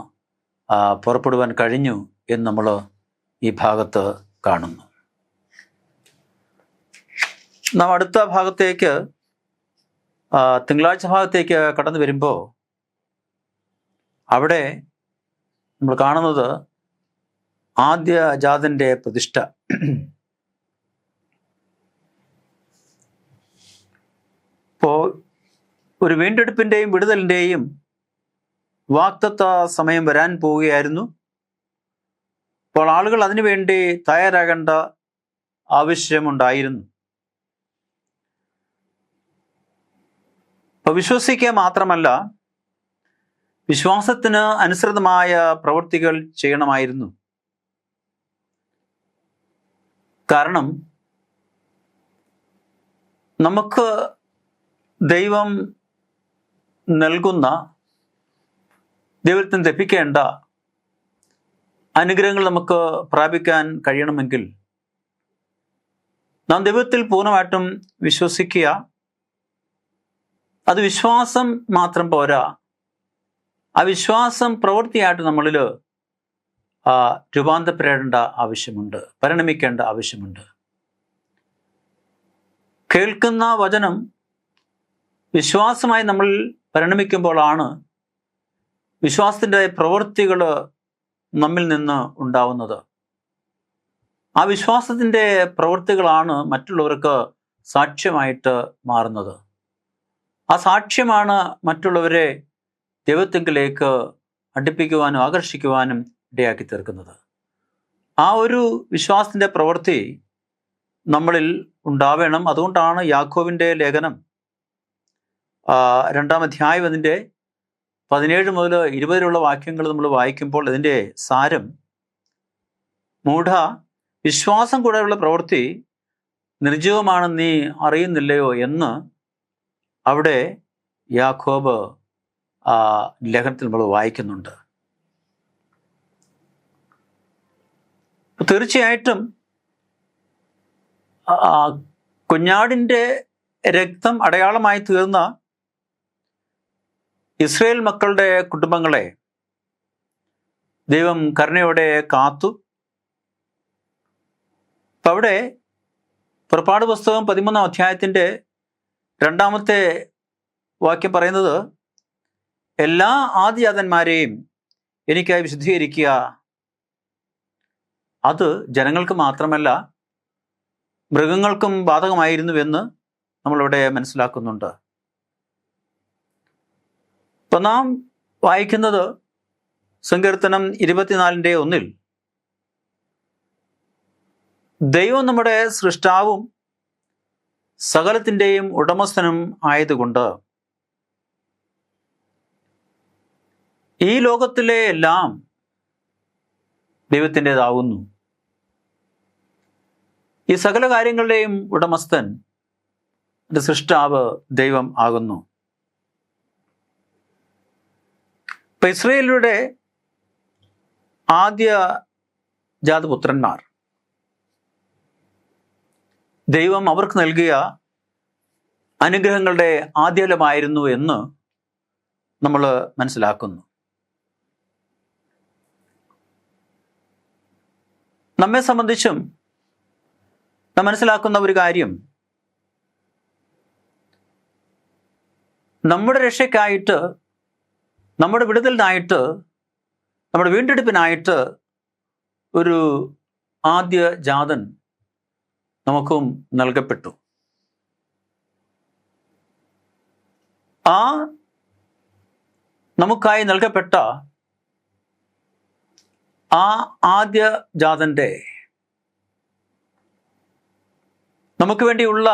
പുറപ്പെടുവാൻ കഴിഞ്ഞു എന്ന് നമ്മൾ ഈ ഭാഗത്ത് കാണുന്നു. നാം അടുത്ത ഭാഗത്തേക്ക്, തിങ്കളാഴ്ച ഭാഗത്തേക്ക് കടന്നു വരുമ്പോൾ അവിടെ നമ്മൾ കാണുന്നത് ആദ്യ ജാതന്റെ പ്രതിഷ്ഠ. ഇപ്പോൾ ഒരു വീണ്ടെടുപ്പിൻ്റെയും വിടുതലിൻ്റെയും വാഗ്ദത്ത സമയം വരാൻ പോവുകയായിരുന്നു. അപ്പോൾ ആളുകൾ അതിനുവേണ്ടി തയ്യാറാകേണ്ട ആവശ്യമുണ്ടായിരുന്നു. അപ്പോൾ വിശ്വസിക്കുക മാത്രമല്ല, വിശ്വാസത്തിന് അനുസൃതമായ പ്രവൃത്തികൾ ചെയ്യണമായിരുന്നു. കാരണം നമുക്ക് ദൈവം നൽകുന്ന, ദൈവത്തിന് ലഭിക്കേണ്ട അനുഗ്രഹങ്ങൾ നമുക്ക് പ്രാപിക്കാൻ കഴിയണമെങ്കിൽ നാം ദൈവത്തിൽ പൂർണ്ണമായിട്ടും വിശ്വസിക്കുക. അത് വിശ്വാസം മാത്രം പോരാ, ആ വിശ്വാസം പ്രവൃത്തിയായിട്ട് നമ്മളിൽ രൂപാന്തരപ്പെടേണ്ട ആവശ്യമുണ്ട്, പരിണമിക്കേണ്ട ആവശ്യമുണ്ട്. കേൾക്കുന്ന വചനം വിശ്വാസമായി നമ്മൾ പരിണമിക്കുമ്പോഴാണ് വിശ്വാസത്തിൻ്റെ പ്രവൃത്തികൾ നമ്മിൽ നിന്ന് ഉണ്ടാവുന്നത്. ആ വിശ്വാസത്തിൻ്റെ പ്രവൃത്തികളാണ് മറ്റുള്ളവർക്ക് സാക്ഷ്യമായിട്ട് മാറുന്നത്. ആ സാക്ഷ്യമാണ് മറ്റുള്ളവരെ ദൈവത്തിങ്കിലേക്ക് അടുപ്പിക്കുവാനും ആകർഷിക്കുവാനും ഇടയാക്കി തീർക്കുന്നത്. ആ ഒരു വിശ്വാസത്തിൻ്റെ പ്രവൃത്തി നമ്മളിൽ ഉണ്ടാവണം. അതുകൊണ്ടാണ് യാക്കോബിൻ്റെ ലേഖനം 2-ാം അധ്യായം അതിൻ്റെ 17 മുതൽ 20 വാക്യങ്ങൾ നമ്മൾ വായിക്കുമ്പോൾ അതിൻ്റെ സാരം, മൂഢ, വിശ്വാസം കൂടെയുള്ള പ്രവൃത്തി നിർജ്ജീവമാണെന്ന് നീ അറിയുന്നില്ലയോ എന്ന് അവിടെ യാക്കോബ് ലേഖനത്തിൽ നമ്മൾ വായിക്കുന്നുണ്ട്. തീർച്ചയായിട്ടും കുഞ്ഞാടിൻ്റെ രക്തം അടയാളമായി തീർന്ന ഇസ്രായേൽ മക്കളുടെ കുടുംബങ്ങളെ ദൈവം കരുണയോടെ കാത്തു. അപ്പം അവിടെ പുറപ്പാട് പുസ്തകം 13-ാം അധ്യായത്തിൻ്റെ 2-ാമത്തെ വാക്യം പറയുന്നത്, എല്ലാ ആദിജാതന്മാരെയും എനിക്കായി വിശുദ്ധീകരിക്കുക. അത് ജനങ്ങൾക്ക് മാത്രമല്ല മൃഗങ്ങൾക്കും ബാധകമായിരുന്നുവെന്ന് നമ്മളിവിടെ മനസ്സിലാക്കുന്നുണ്ട്. ഇപ്പം നാം വായിക്കുന്നത് സങ്കീർത്തനം 24:1, ദൈവം നമ്മുടെ സൃഷ്ടാവും സകലത്തിൻ്റെയും ഉടമസ്ഥനും ആയതുകൊണ്ട് ഈ ലോകത്തിലെ എല്ലാം ദൈവത്തിൻ്റെതാവുന്നു. ഈ സകല കാര്യങ്ങളുടെയും ഉടമസ്ഥൻ, സൃഷ്ടാവ് ദൈവം ആകുന്നു. ഇപ്പം ഇസ്രായേലിയുടെ ആദ്യ ജാതപുത്രന്മാർ ദൈവം അവർക്ക് നൽകിയ അനുഗ്രഹങ്ങളുടെ ആദ്യഫലമായിരുന്നു എന്ന് നമ്മൾ മനസ്സിലാക്കുന്നു. നമ്മെ സംബന്ധിച്ചും നാം മനസ്സിലാക്കുന്ന ഒരു കാര്യം, നമ്മുടെ രക്ഷയ്ക്കായിട്ട്, നമ്മുടെ വിടുതലിനായിട്ട്, നമ്മുടെ വീണ്ടെടുപ്പിനായിട്ട് ഒരു ആദ്യ ജാതൻ നമുക്കും നൽകപ്പെട്ടു. ആ നമുക്കായി നൽകപ്പെട്ട ആ ആദ്യ ജാതൻ്റെ നമുക്ക് വേണ്ടിയുള്ള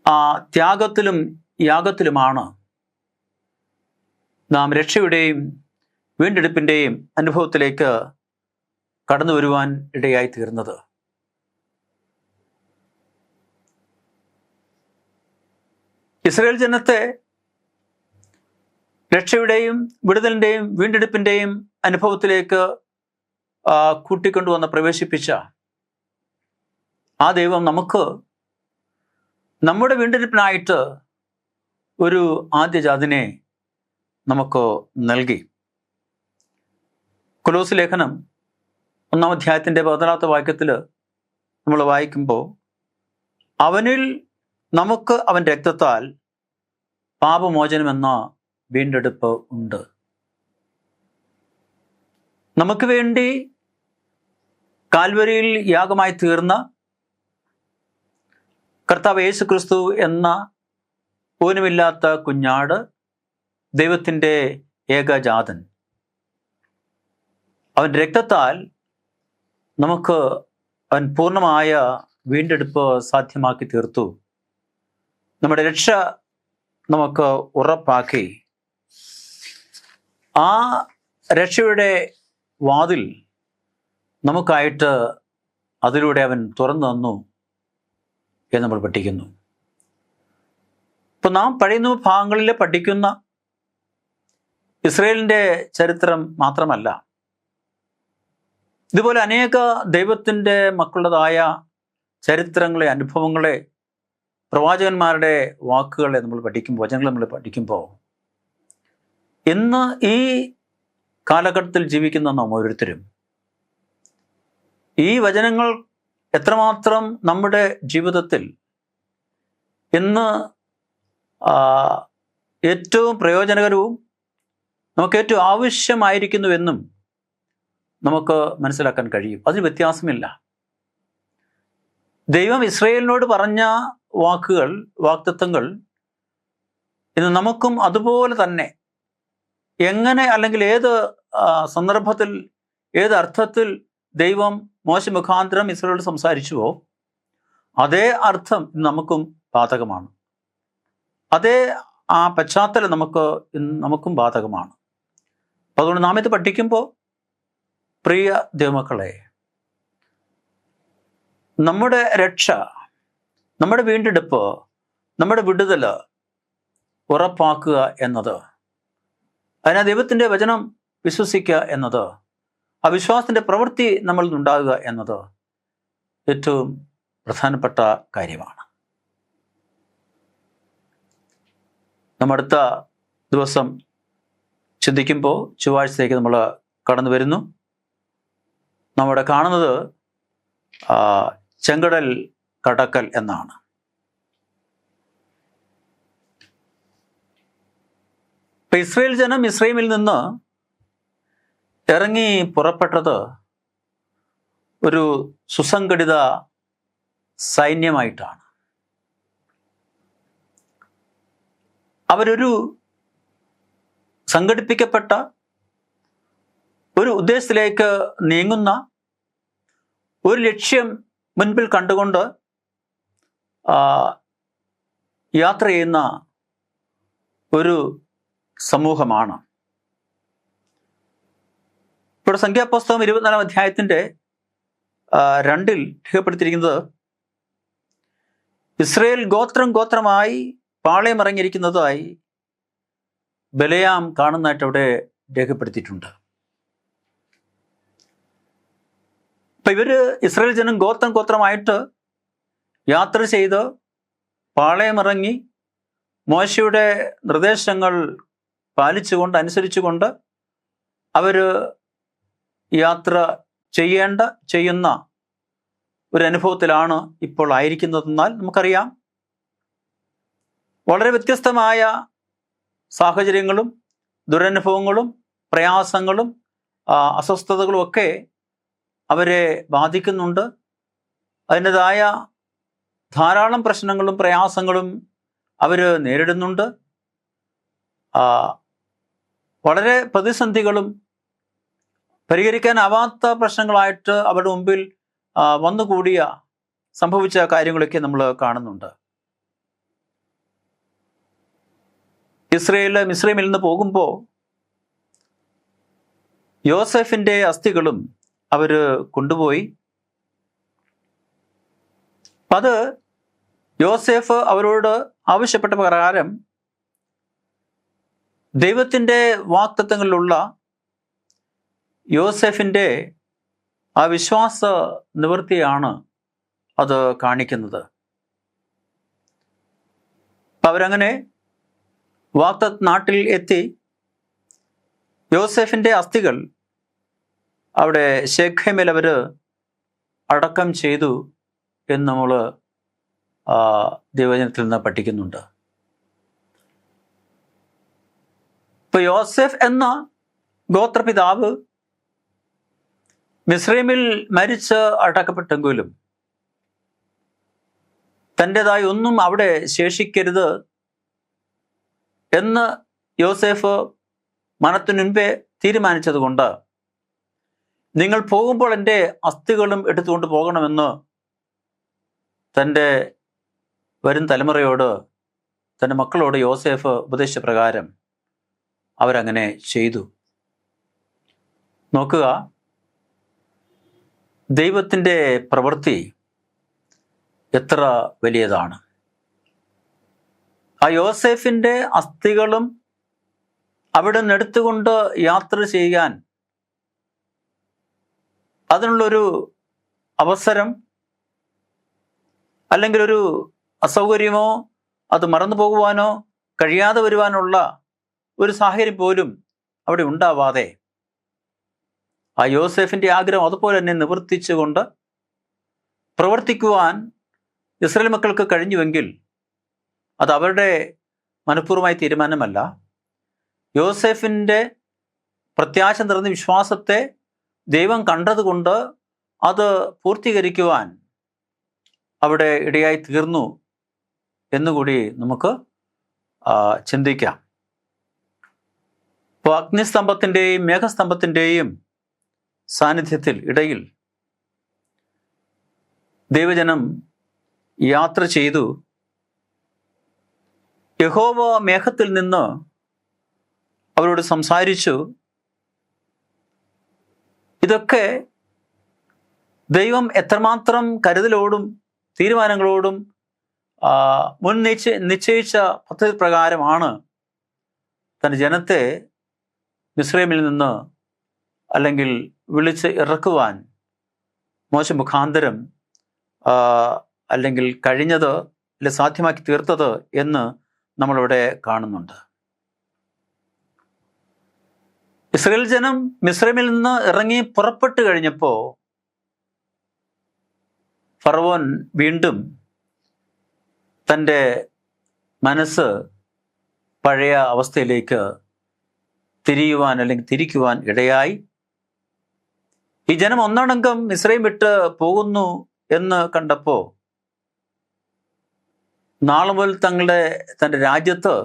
ആ ത്യാഗത്തിലും യാഗത്തിലുമാണ് നാം രക്ഷയുടെയും വീണ്ടെടുപ്പിൻ്റെയും അനുഭവത്തിലേക്ക് കടന്നു വരുവാൻ ഇടയായി തീർന്നത്. ഇസ്രായേൽ ജനത്തെ രക്ഷയുടെയും വിടുതലിൻ്റെയും വീണ്ടെടുപ്പിൻ്റെയും അനുഭവത്തിലേക്ക് കൂട്ടിക്കൊണ്ടുവന്ന് പ്രവേശിപ്പിച്ച ആ ദൈവം നമുക്ക് നമ്മുടെ വീണ്ടെടുപ്പിനായിട്ട് ഒരു ആദ്യജാതനെ നമുക്ക് നൽകി. കൊലോസ് ലേഖനം 1-ാം അധ്യായത്തിൻ്റെ 14-ാമത്തെ വാക്യത്തിൽ നമ്മൾ വായിക്കുമ്പോൾ, അവനിൽ നമുക്ക് അവൻ രക്തത്താൽ പാപമോചനമെന്ന വീണ്ടെടുപ്പ് ഉണ്ട്. നമുക്ക് വേണ്ടി കാൽവരിയിൽ യാഗമായി തീർന്ന കർത്താവ് യേശു ക്രിസ്തു എന്ന ഊനമില്ലാത്ത കുഞ്ഞാട്, ദൈവത്തിൻ്റെ ഏകജാതൻ, അവൻ രക്തത്താൽ നമുക്ക് അവൻ പൂർണ്ണമായ വീണ്ടെടുപ്പ് സാധ്യമാക്കി തീർത്തു. നമ്മുടെ രക്ഷ നമുക്ക് ഉറപ്പാക്കി. ആ രക്ഷയുടെ വാതിൽ നമുക്കായിട്ട് അതിലൂടെ അവൻ തുറന്നു തന്നു എന്ന് നമ്മൾ പഠിക്കുന്നു. ഇപ്പം നാം പഴയ നിയമ ഭാഗങ്ങളിൽ പഠിക്കുന്ന ഇസ്രയേലിൻ്റെ ചരിത്രം മാത്രമല്ല, ഇതുപോലെ അനേക ദൈവത്തിൻ്റെ മക്കളുടേതായ ചരിത്രങ്ങളെ, അനുഭവങ്ങളെ, പ്രവാചകന്മാരുടെ വാക്കുകളെ നമ്മൾ പഠിക്കുമ്പോൾ, വചനങ്ങൾ നമ്മൾ പഠിക്കുമ്പോൾ, ഇന്ന് ഈ കാലഘട്ടത്തിൽ ജീവിക്കുന്ന നാം ഓരോരുത്തരും ഈ വചനങ്ങൾ എത്രമാത്രം നമ്മുടെ ജീവിതത്തിൽ ഇന്ന് ഏറ്റവും പ്രയോജനകരവും നമുക്ക് ഏറ്റവും ആവശ്യമായിരിക്കുന്നുവെന്നും നമുക്ക് മനസ്സിലാക്കാൻ കഴിയും. അതിന് വ്യത്യാസമില്ല. ദൈവം ഇസ്രയേലിനോട് പറഞ്ഞ വാക്കുകൾ, വാഗ്ദത്തങ്ങൾ ഇന്ന് നമുക്കും അതുപോലെ തന്നെ എങ്ങനെ, അല്ലെങ്കിൽ ഏത് സന്ദർഭത്തിൽ, ഏത് അർത്ഥത്തിൽ ദൈവം മോശ മുഖാന്തരം ഇസ്രയേലോട് സംസാരിച്ചുവോ അതേ അർത്ഥം നമുക്കും ബാധകമാണ്. അതേ ആ പശ്ചാത്തലം നമുക്കും ബാധകമാണ്. അതുകൊണ്ട് നാം ഇത് പഠിക്കുമ്പോൾ പ്രിയ ദൈവമക്കളെ, നമ്മുടെ രക്ഷ, നമ്മുടെ വീണ്ടെടുപ്പ്, നമ്മുടെ വിടുതൽ ഉറപ്പാക്കുക എന്നത്, അതിനാ ദൈവത്തിൻ്റെ വചനം വിശ്വസിക്കുക എന്നത്, ആ വിശ്വാസത്തിൻ്റെ പ്രവൃത്തി നമ്മളിൽ ഉണ്ടാകുക എന്നത് ഏറ്റവും പ്രധാനപ്പെട്ട കാര്യമാണ്. നമ്മൾ അടുത്ത ദിവസം ചിന്തിക്കുമ്പോൾ ചൊവ്വാഴ്ചത്തേക്ക് നമ്മൾ കടന്നു വരുന്നു. നമ്മുടെ കാണുന്നത് ചെങ്കടൽ കടക്കൽ എന്നാണ്. ഇപ്പം ഇസ്രയേൽ ജനം മിസ്രയീമിൽ നിന്ന് ഇറങ്ങി പുറപ്പെട്ടത് ഒരു സുസംഘടിത സൈന്യമായിട്ടാണ്. അവരൊരു സംഘടിപ്പിക്കപ്പെട്ട ഒരു ഉദ്ദേശത്തിലേക്ക് നീങ്ങുന്ന, ഒരു ലക്ഷ്യം മുൻപിൽ കണ്ടുകൊണ്ട് യാത്ര ചെയ്യുന്ന ഒരു സമൂഹമാണ്. ഇപ്പോൾ സംഖ്യാപുസ്തകം 24 അധ്യായത്തിൻ്റെ 2 രേഖപ്പെടുത്തിയിരിക്കുന്നത്, ഇസ്രയേൽ ഗോത്രമായി പാളയമിറങ്ങിയിരിക്കുന്നതായി ബലയാം കാണുന്നതായിട്ട് അവിടെ രേഖപ്പെടുത്തിയിട്ടുണ്ട്. അപ്പം ഇവർ ഇസ്രയേൽ ജനം ഗോത്രമായിട്ട് യാത്ര ചെയ്ത് പാളയമിറങ്ങി മോശയുടെ നിർദ്ദേശങ്ങൾ പാലിച്ചുകൊണ്ട്, അനുസരിച്ചുകൊണ്ട് അവർ യാത്ര ചെയ്യുന്ന ഒരു അനുഭവത്തിലാണ് ഇപ്പോൾ ആയിരിക്കുന്നതെന്നാൽ നമുക്കറിയാം, വളരെ വ്യത്യസ്തമായ സാഹചര്യങ്ങളും ദുരനുഭവങ്ങളും പ്രയാസങ്ങളും അസ്വസ്ഥതകളും ഒക്കെ അവരെ ബാധിക്കുന്നുണ്ട്. അതിൻ്റെതായ ധാരാളം പ്രശ്നങ്ങളും പ്രയാസങ്ങളും അവർ നേരിടുന്നുണ്ട്. വളരെ പ്രതിസന്ധികളും പരിഹരിക്കാനാവാത്ത പ്രശ്നങ്ങളായിട്ട് അവരുടെ മുമ്പിൽ വന്നുകൂടിയ സംഭവിച്ച കാര്യങ്ങളൊക്കെ നമ്മൾ കാണുന്നുണ്ട്. ഇസ്രയേൽ മിസ്രയീമിൽ നിന്ന് പോകുമ്പോൾ യോസെഫിൻ്റെ അസ്ഥികളും അവർ കൊണ്ടുപോയി. അത് യോസെഫ് അവരോട് ആവശ്യപ്പെട്ട പ്രകാരം ദൈവത്തിൻ്റെ വാഗ്ദത്തങ്ങളിലുള്ള യോസെഫിൻ്റെ ആ വിശ്വാസ നിവൃത്തിയാണ് അത് കാണിക്കുന്നത്. അവരങ്ങനെ വാഗ്ദത്ത നാട്ടിൽ എത്തി യോസെഫിൻ്റെ അസ്ഥികൾ അവിടെ ശെഖേമിൽ അവർ അടക്കം ചെയ്തു എന്ന് നമ്മൾ ദൈവവചനത്തിൽ നിന്ന് പഠിക്കുന്നുണ്ട്. ഇപ്പോൾ യോസെഫ് എന്ന ഗോത്രപിതാവ് മിസ്രയീമിൽ മരിച്ച് അടക്കപ്പെട്ടെങ്കിലും തൻ്റെതായി ഒന്നും അവിടെ ശേഷിക്കരുത് എന്ന് യോസെഫ് മനത്തിനു മുൻപേ തീരുമാനിച്ചതുകൊണ്ട്, നിങ്ങൾ പോകുമ്പോൾ എൻ്റെ അസ്ഥികളും എടുത്തുകൊണ്ട് പോകണമെന്ന് തൻ്റെ വരും തലമുറയോട്, തൻ്റെ മക്കളോട് യോസെഫ് ഉപദേശിച്ച പ്രകാരം അവരങ്ങനെ ചെയ്തു. നോക്കുക, ദൈവത്തിൻ്റെ പ്രവൃത്തി എത്ര വലിയതാണ്. ആ യോസേഫിൻ്റെ അസ്ഥികളും അവിടെ നിന്ന് എടുത്തുകൊണ്ട് യാത്ര ചെയ്യാൻ അതിനുള്ളൊരു അവസരം അല്ലെങ്കിൽ ഒരു അസൗകര്യമോ അത് മറന്നു പോകുവാനോ കഴിയാതെ വരുവാനുള്ള ഒരു സാഹചര്യം പോലും അവിടെ ഉണ്ടാവാതെ ആ യോസേഫിൻ്റെ ആഗ്രഹം അതുപോലെ തന്നെ നിവർത്തിച്ചുകൊണ്ട് പ്രവർത്തിക്കുവാൻ ഇസ്രായേൽ മക്കൾക്ക് കഴിഞ്ഞുവെങ്കിൽ അത് അവരുടെ മനഃപൂർവമായ തീരുമാനമല്ല. യോസേഫിൻ്റെ പ്രത്യാശ നിറഞ്ഞ വിശ്വാസത്തെ ദൈവം കണ്ടതുകൊണ്ട് അത് പൂർത്തീകരിക്കുവാൻ അവിടെ ഇടയായി തീർന്നു എന്നുകൂടി നമുക്ക് ചിന്തിക്കാം. ഇപ്പോൾ അഗ്നിസ്തംഭത്തിൻ്റെയും മേഘസ്തംഭത്തിൻ്റെയും സാന്നിധ്യത്തിൽ ഇടയിൽ ദൈവജനം യാത്ര ചെയ്തു. യഹോവ മേഘത്തിൽ നിന്ന് അവരോട് സംസാരിച്ചു. ഇതൊക്കെ ദൈവം എത്രമാത്രം കരുതലോടും തീരുമാനങ്ങളോടും മുൻ നിശ്ചയിച്ച പദ്ധതി പ്രകാരമാണ് തൻ്റെ ജനത്തെ മിസ്രൈമിൽ നിന്ന് അല്ലെങ്കിൽ വിളിച്ച് ഇറക്കുവാൻ മോശെ മുഖാന്തരം അല്ലെങ്കിൽ കഴിഞ്ഞത് അല്ലെ സാധ്യമാക്കി തീർത്തത് എന്ന് നമ്മളിവിടെ കാണുന്നുണ്ട്. ഇസ്രായേൽ ജനം മിസ്രൈമിൽ നിന്ന് ഇറങ്ങി പുറപ്പെട്ടു കഴിഞ്ഞപ്പോൾ ഫറവോൻ വീണ്ടും തൻ്റെ മനസ്സ് പഴയ അവസ്ഥയിലേക്ക് തിരിയുവാൻ അല്ലെങ്കിൽ തിരിക്കുവാൻ ഇടയായി. ഈ ജനം ഒന്നടങ്കം മിസ്രൈം വിട്ട് പോകുന്നു എന്ന് കണ്ടപ്പോൾ നാളെ മുതൽ തൻ്റെ രാജ്യത്ത്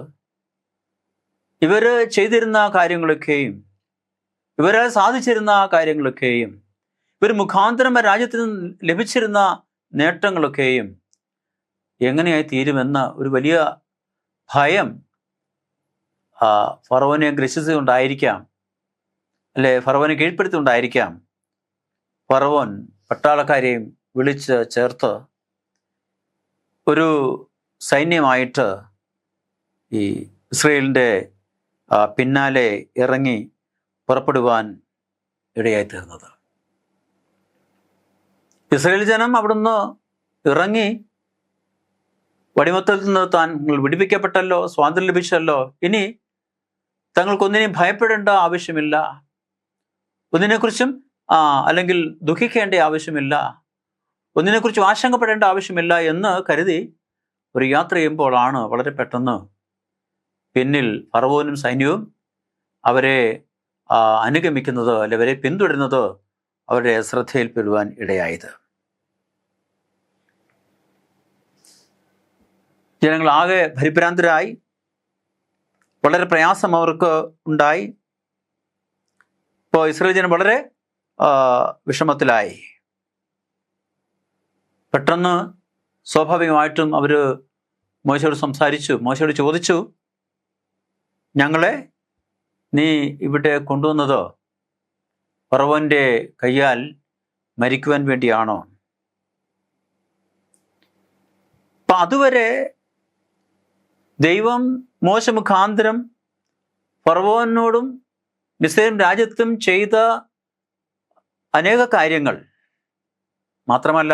ഇവര് ചെയ്തിരുന്ന കാര്യങ്ങളൊക്കെയും ഇവരാൽ സാധിച്ചിരുന്ന കാര്യങ്ങളൊക്കെയും ഇവർ മുഖാന്തരം രാജ്യത്തിന് ലഭിച്ചിരുന്ന നേട്ടങ്ങളൊക്കെയും എങ്ങനെയായി തീരുമെന്ന ഒരു വലിയ ഭയം ഫറവോനെ ഗ്രസിച്ചുകൊണ്ടായിരിക്കാം, അല്ലെ ഫറവോനെ കീഴ്പ്പെടുത്തിക്കൊണ്ടായിരിക്കാം ഫറവോൻ പട്ടാളക്കാരെയും വിളിച്ച് ചേർത്ത് ഒരു സൈന്യമായിട്ട് ഈ ഇസ്രയേലിൻ്റെ പിന്നാലെ ഇറങ്ങി പുറപ്പെടുവാൻ ഇടയായി തീർന്നത്. ഇസ്രായേൽ ജനം അവിടുന്ന് ഇറങ്ങി വടിമത്തത്തിൽ നിന്ന് താങ്കൾ വിടിപ്പിക്കപ്പെട്ടല്ലോ, സ്വാതന്ത്ര്യം ലഭിച്ചല്ലോ, ഇനി തങ്ങൾക്കൊന്നിനെയും ഭയപ്പെടേണ്ട ആവശ്യമില്ല, ഒന്നിനെക്കുറിച്ചും അല്ലെങ്കിൽ ദുഃഖിക്കേണ്ട ആവശ്യമില്ല, ഒന്നിനെക്കുറിച്ചും ആശങ്കപ്പെടേണ്ട ആവശ്യമില്ല എന്ന് കരുതി ഒരു യാത്ര ചെയ്യുമ്പോഴാണ് വളരെ പെട്ടെന്ന് പിന്നിൽ ഫറവോനും സൈന്യവും അവരെ അനുഗമിക്കുന്നത്, അല്ലെ അവരെ പിന്തുടരുന്നത് അവരുടെ ശ്രദ്ധയിൽപ്പെടുവാൻ ഇടയായത്. ജനങ്ങളാകെ പരിഭ്രാന്തരായി, വളരെ പ്രയാസം അവർക്ക് ഉണ്ടായി. ഇപ്പോൾ ഇസ്രായേൽ ജനം വളരെ വിഷമത്തിലായി. പെട്ടെന്ന് സ്വാഭാവികമായിട്ടും അവർ മോശയോട് സംസാരിച്ചു, മോശയോട് ചോദിച്ചു, ഞങ്ങളെ നീ ഇവിടെ കൊണ്ടുവന്നത് ഫറവോന്റെ കയ്യാൽ മരിക്കുവാൻ വേണ്ടിയാണോ? അപ്പം അതുവരെ ദൈവം മോശ മുഖാന്തരം ഫറവോനോടും മിസ്രൈം രാജ്യത്തും ചെയ്ത അനേക കാര്യങ്ങൾ മാത്രമല്ല,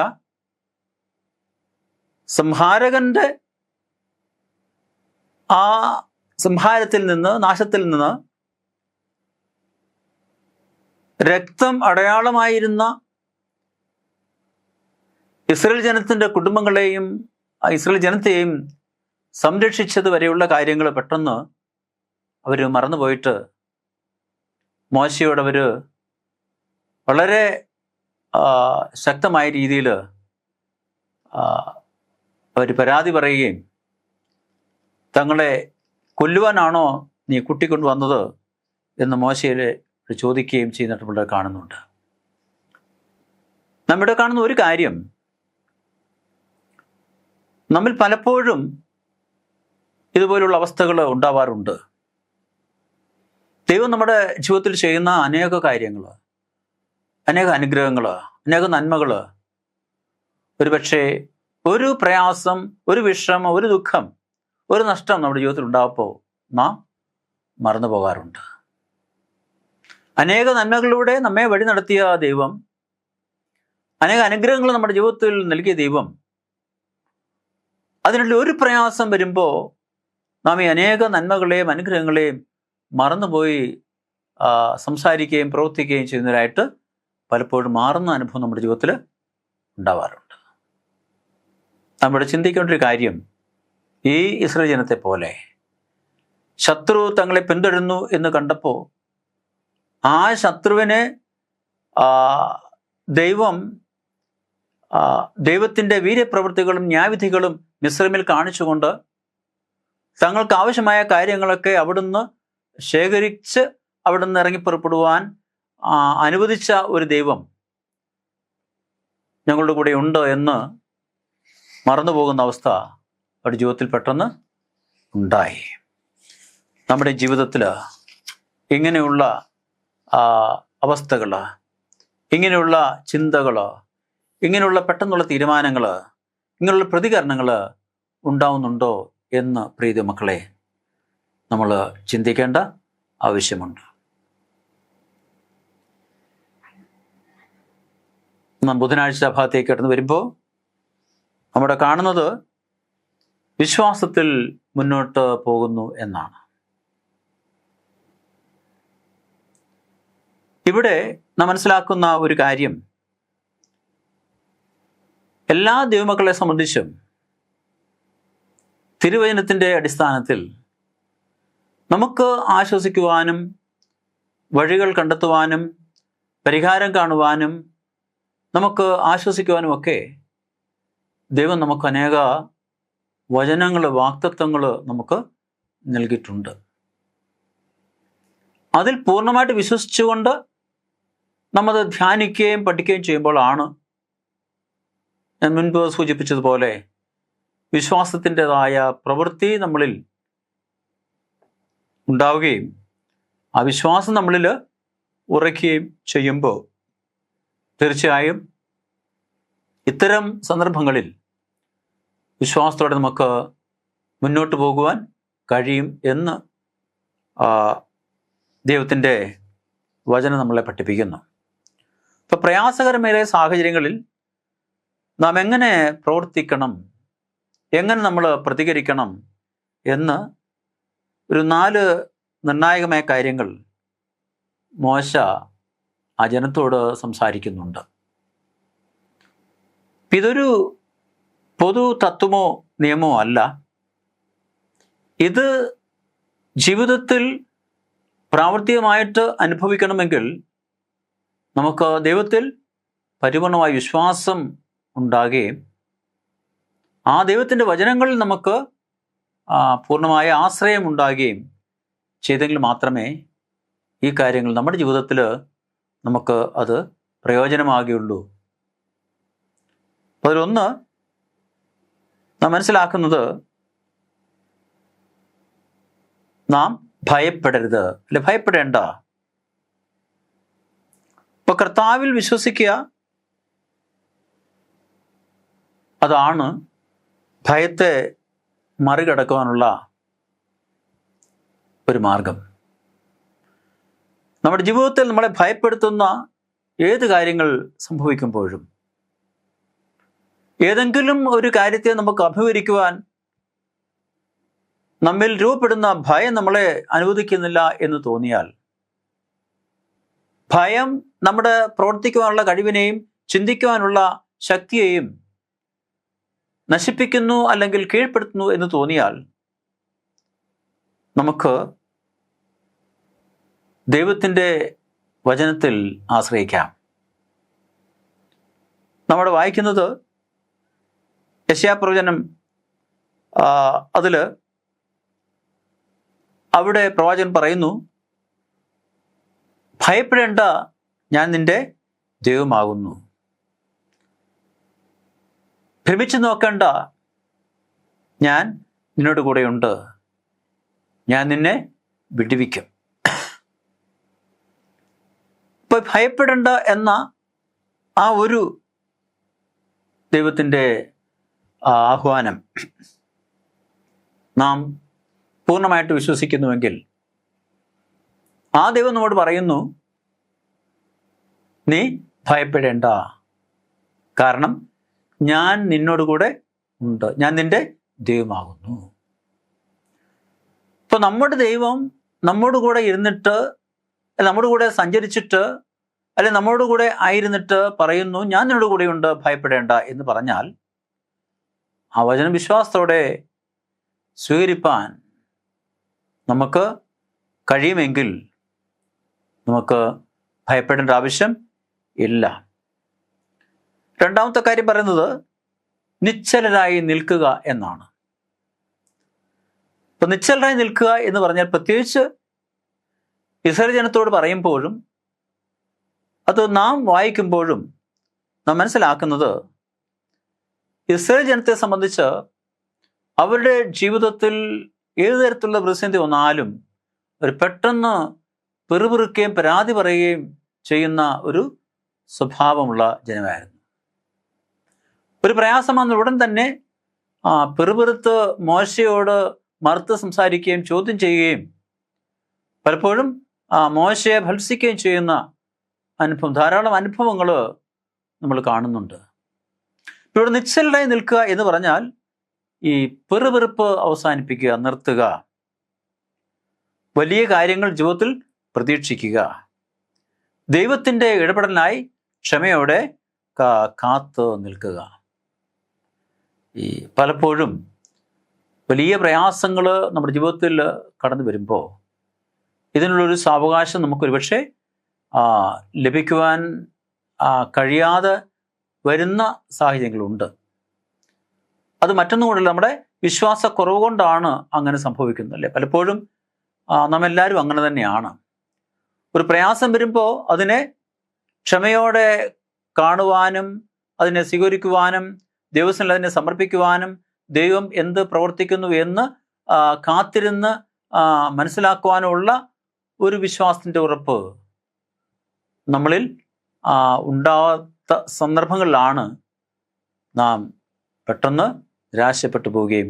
സംഹാരകന്റെ ആ സംഹാരത്തിൽ നിന്ന്, നാശത്തിൽ നിന്ന് രക്തം അടയാളമായിരുന്ന ഇസ്രായേൽ ജനത്തിൻ്റെ കുടുംബങ്ങളെയും ഇസ്രായേൽ ജനത്തെയും സംരക്ഷിച്ചത് വരെയുള്ള കാര്യങ്ങൾ പെട്ടെന്ന് അവർ മറന്നുപോയിട്ട് മോശയോട് അവർ വളരെ ശക്തമായ രീതിയിൽ അവർ പരാതി പറയുകയും തങ്ങളെ കൊല്ലുവാനാണോ നീ കൂട്ടിക്കൊണ്ട് വന്നത് എന്ന് മോശയെ ചോദിക്കുകയും ചെയ്യുന്നിട്ട് ഇവിടെ കാണുന്നുണ്ട്. നമ്മുടെ കാണുന്ന ഒരു കാര്യം, നമ്മിൽ പലപ്പോഴും ഇതുപോലുള്ള അവസ്ഥകൾ ഉണ്ടാവാറുണ്ട്. ദൈവം നമ്മുടെ ജീവിതത്തിൽ ചെയ്യുന്ന അനേക കാര്യങ്ങൾ, അനേക അനുഗ്രഹങ്ങൾ, അനേക നന്മകൾ ഒരുപക്ഷെ ഒരു പ്രയാസം, ഒരു വിഷമം, ഒരു ദുഃഖം, ഒരു നഷ്ടം നമ്മുടെ ജീവിതത്തിൽ ഉണ്ടാകുമ്പോൾ നാം മറന്നു പോകാറുണ്ട്. അനേക നന്മകളിലൂടെ നമ്മെ വഴി നടത്തിയ ദൈവം, അനേക അനുഗ്രഹങ്ങൾ നമ്മുടെ ജീവിതത്തിൽ നൽകിയ ദൈവം, അതിനുള്ള ഒരു പ്രയാസം വരുമ്പോൾ നാം ഈ അനേക നന്മകളെയും അനുഗ്രഹങ്ങളെയും മറന്നുപോയി സംസാരിക്കുകയും പ്രവർത്തിക്കുകയും ചെയ്യുന്നവരായിട്ട് പലപ്പോഴും മാറുന്ന അനുഭവം നമ്മുടെ ജീവിതത്തിൽ ഉണ്ടാവാറുണ്ട്. നമ്മുടെ ചിന്തിക്കേണ്ട ഒരു കാര്യം, ഈ ഇസ്രായേൽ ജനത്തെ പോലെ ശത്രു തങ്ങളെ പിന്തുടരുന്നു എന്ന് കണ്ടപ്പോൾ ആ ശത്രുവിനെ ദൈവത്തിൻ്റെ വീര്യപ്രവൃത്തികളും ന്യായവിധികളും മിസ്രൈമിൽ കാണിച്ചുകൊണ്ട് തങ്ങൾക്ക് ആവശ്യമായ കാര്യങ്ങളൊക്കെ അവിടുന്ന് ശേഖരിച്ച് അവിടുന്ന് ഇറങ്ങിപ്പുറപ്പെടുവാൻ അനുവദിച്ച ഒരു ദൈവം ഞങ്ങളുടെ കൂടെ ഉണ്ട് എന്ന് മറന്നുപോകുന്ന അവസ്ഥ അവരുടെ ജീവിതത്തിൽ പെട്ടെന്ന് ഉണ്ടായി. നമ്മുടെ ജീവിതത്തിൽ ഇങ്ങനെയുള്ള അവസ്ഥകൾ, ഇങ്ങനെയുള്ള ചിന്തകൾ, ഇങ്ങനെയുള്ള പെട്ടെന്നുള്ള തീരുമാനങ്ങൾ, ഇങ്ങനെയുള്ള പ്രതികരണങ്ങൾ ഉണ്ടാവുന്നുണ്ടോ എന്ന് പ്രിയ മക്കളെ നമ്മൾ ചിന്തിക്കേണ്ട ആവശ്യമുണ്ട്. നാം ബുധനാഴ്ച ഭാഗത്തേക്ക് കടന്നു വരുമ്പോൾ നമ്മുടെ കാണുന്നത് വിശ്വാസത്തിൽ മുന്നോട്ട് പോകുന്നു എന്നാണ്. ഇവിടെ നാം മനസ്സിലാക്കുന്ന ഒരു കാര്യം, എല്ലാ ദൈവമക്കളെ സംബന്ധിച്ചും തിരുവചനത്തിൻ്റെ അടിസ്ഥാനത്തിൽ നമുക്ക് ആശ്വസിക്കുവാനും വഴികൾ കണ്ടെത്തുവാനും പരിഹാരം കാണുവാനും നമുക്ക് ആശ്വസിക്കുവാനുമൊക്കെ ദൈവം നമുക്ക് അനേക വചനങ്ങൾ, വാഗ്ദത്തങ്ങൾ നമുക്ക് നൽകിയിട്ടുണ്ട്. അതിൽ പൂർണ്ണമായിട്ട് വിശ്വസിച്ചുകൊണ്ട് നമ്മത് ധ്യാനിക്കുകയും പഠിക്കുകയും ചെയ്യുമ്പോഴാണ് ഞാൻ മുൻപ് സൂചിപ്പിച്ചതുപോലെ വിശ്വാസത്തിൻ്റെതായ പ്രവൃത്തി നമ്മളിൽ ഉണ്ടാവുകയും ആ വിശ്വാസം നമ്മളിൽ ഉറയ്ക്കുകയും ചെയ്യുമ്പോൾ തീർച്ചയായും ഇത്തരം സന്ദർഭങ്ങളിൽ വിശ്വാസത്തോടെ നമുക്ക് മുന്നോട്ട് പോകുവാൻ കഴിയും എന്ന് ദൈവത്തിൻ്റെ വചനം നമ്മളെ പഠിപ്പിക്കുന്നു. ഇപ്പോൾ പ്രയാസകരമായ സാഹചര്യങ്ങളിൽ നാം എങ്ങനെ പ്രവർത്തിക്കണം, എങ്ങനെ നമ്മൾ പ്രതികരിക്കണം എന്ന് ഒരു 4 നിർണായകമായ കാര്യങ്ങൾ മോശ ആ ജനത്തോട് സംസാരിക്കുന്നുണ്ട്. ഇതൊരു പൊതു തത്വമോ നിയമമോ അല്ല. ഇത് ജീവിതത്തിൽ പ്രാവർത്തികമായിട്ട് അനുഭവിക്കണമെങ്കിൽ നമുക്ക് ദൈവത്തിൽ പരിപൂർണമായ വിശ്വാസം ഉണ്ടാകുകയും ആ ദൈവത്തിൻ്റെ വചനങ്ങളിൽ നമുക്ക് പൂർണ്ണമായ ആശ്രയം ഉണ്ടാകുകയും ചെയ്തെങ്കിൽ മാത്രമേ ഈ കാര്യങ്ങൾ നമ്മുടെ ജീവിതത്തിൽ നമുക്ക് അത് പ്രയോജനമാകുകയുള്ളൂ. അതിലൊന്ന് നാം മനസ്സിലാക്കുന്നത്, നാം ഭയപ്പെടരുത്, അല്ലെ ഭയപ്പെടേണ്ട. ഇപ്പൊ കർത്താവിൽ വിശ്വസിക്കുക, അതാണ് ഭയത്തെ മറികടക്കുവാനുള്ള ഒരു മാർഗം. നമ്മുടെ ജീവിതത്തിൽ നമ്മളെ ഭയപ്പെടുത്തുന്ന ഏത് കാര്യങ്ങൾ സംഭവിക്കുമ്പോഴും, ഏതെങ്കിലും ഒരു കാര്യത്തെ നമുക്ക് അഭിമുഖീകരിക്കുവാൻ നമ്മിൽ രൂപപ്പെടുന്ന ഭയം നമ്മളെ അനുവദിക്കുന്നില്ല എന്ന് തോന്നിയാൽ, ഭയം നമ്മുടെ പ്രവർത്തിക്കുവാനുള്ള കഴിവിനെയും ചിന്തിക്കുവാനുള്ള ശക്തിയെയും നശിപ്പിക്കുന്നു അല്ലെങ്കിൽ കീഴ്പ്പെടുത്തുന്നു എന്ന് തോന്നിയാൽ, നമുക്ക് ദൈവത്തിൻ്റെ വചനത്തിൽ ആശ്രയിക്കാം. നമ്മൾ വായിക്കുന്നത് യെശയ്യാപ്രവചനം, അതിൽ അവിടെ പ്രവാചകൻ പറയുന്നു, ഭയപ്പെടേണ്ട, ഞാൻ നിന്റെ ദൈവമാകുന്നു. ഭ്രമിച്ചു നോക്കേണ്ട, ഞാൻ നിന്നോട് കൂടെയുണ്ട്, ഞാൻ നിന്നെ വിടുവിക്കും. ഇപ്പൊ ഭയപ്പെടേണ്ട എന്ന ആ ഒരു ദൈവത്തിൻ്റെ ആഹ്വാനം നാം പൂർണ്ണമായിട്ട് വിശ്വസിക്കുന്നുവെങ്കിൽ ആ ദൈവം നമ്മോട് പറയുന്നു, നീ ഭയപ്പെടേണ്ട, കാരണം ഞാൻ നിന്നോടുകൂടെ ഉണ്ട്, ഞാൻ നിന്റെ ദൈവമാകുന്നു. ഇപ്പൊ നമ്മുടെ ദൈവം നമ്മോട് കൂടെ ഇരുന്നിട്ട്, നമ്മുടെ കൂടെ സഞ്ചരിച്ചിട്ട്, അല്ലെ നമ്മോട് കൂടെ ആയിരുന്നിട്ട് പറയുന്നു, ഞാൻ നിന്നോട് കൂടെയുണ്ട്, ഭയപ്പെടേണ്ട എന്ന് പറഞ്ഞാൽ ആ വചനം വിശ്വാസത്തോടെ സ്വീകരിപ്പാൻ നമുക്ക് കഴിയുമെങ്കിൽ നമുക്ക് ഭയപ്പെടേണ്ട ആവശ്യം ഇല്ല. രണ്ടാമത്തെ കാര്യം പറയുന്നത് നിശ്ചലരായി നിൽക്കുക എന്നാണ്. ഇപ്പൊ നിശ്ചലരായി നിൽക്കുക എന്ന് പറഞ്ഞാൽ പ്രത്യേകിച്ച് ഇസ്രായേൽ ജനത്തോട് പറയുമ്പോഴും അത് നാം വായിക്കുമ്പോഴും നാം മനസ്സിലാക്കുന്നത്, ഇസ്രായേൽ ജനത്തെ സംബന്ധിച്ച് അവരുടെ ജീവിതത്തിൽ ഏതു തരത്തിലുള്ള പ്രതിസന്ധി വന്നാലും ഒരു പെട്ടെന്ന് പെറുപിറുക്കുകയും പരാതി പറയുകയും ചെയ്യുന്ന ഒരു സ്വഭാവമുള്ള ജനമായിരുന്നു. ഒരു പ്രയാസം വന്ന ഉടൻ തന്നെ പെറുപിറുത്ത് മോശയോട് മറുത്ത് സംസാരിക്കുകയും ചോദ്യം ചെയ്യുകയും പലപ്പോഴും മോശയെ ഭത്സിക്കുകയും ചെയ്യുന്ന ധാരാളം അനുഭവങ്ങൾ നമ്മൾ കാണുന്നുണ്ട്. ഇവിടെ നിശ്ചലരായി നിൽക്കുക എന്ന് പറഞ്ഞാൽ ഈ പെറുപെറുപ്പ് അവസാനിപ്പിക്കുക, നിർത്തുക, വലിയ കാര്യങ്ങൾ ജീവിതത്തിൽ പ്രതീക്ഷിക്കുക, ദൈവത്തിൻ്റെ ഇടപെടലിനായി ക്ഷമയോടെ കാത്തു നിൽക്കുക. ഈ പലപ്പോഴും വലിയ പ്രയാസങ്ങൾ നമ്മുടെ ജീവിതത്തിൽ കടന്നു വരുമ്പോൾ ഇതിനുള്ളൊരു സാവകാശം നമുക്കൊരുപക്ഷെ ലഭിക്കുവാൻ കഴിയാതെ വരുന്ന സാഹചര്യങ്ങളുണ്ട്. അത് മറ്റൊന്നും കൊണ്ടല്ല, നമ്മുടെ വിശ്വാസക്കുറവ് കൊണ്ടാണ് അങ്ങനെ സംഭവിക്കുന്നത്, അല്ലേ? പലപ്പോഴും നാം എല്ലാവരും അങ്ങനെ തന്നെയാണ്. ഒരു പ്രയാസം വരുമ്പോൾ അതിനെ ക്ഷമയോടെ കാണുവാനും അതിനെ സ്വീകരിക്കുവാനും ദൈവത്തിൽ അതിനെ സമർപ്പിക്കുവാനും ദൈവം എന്ത് പ്രവർത്തിക്കുന്നു എന്ന് കാത്തിരുന്ന് മനസ്സിലാക്കുവാനുള്ള ഒരു വിശ്വാസത്തിൻ്റെ ഉറപ്പ് നമ്മളിൽ ഉണ്ടാവാത്ത സന്ദർഭങ്ങളിലാണ് നാം പെട്ടെന്ന് നിരാശപ്പെട്ടു പോവുകയും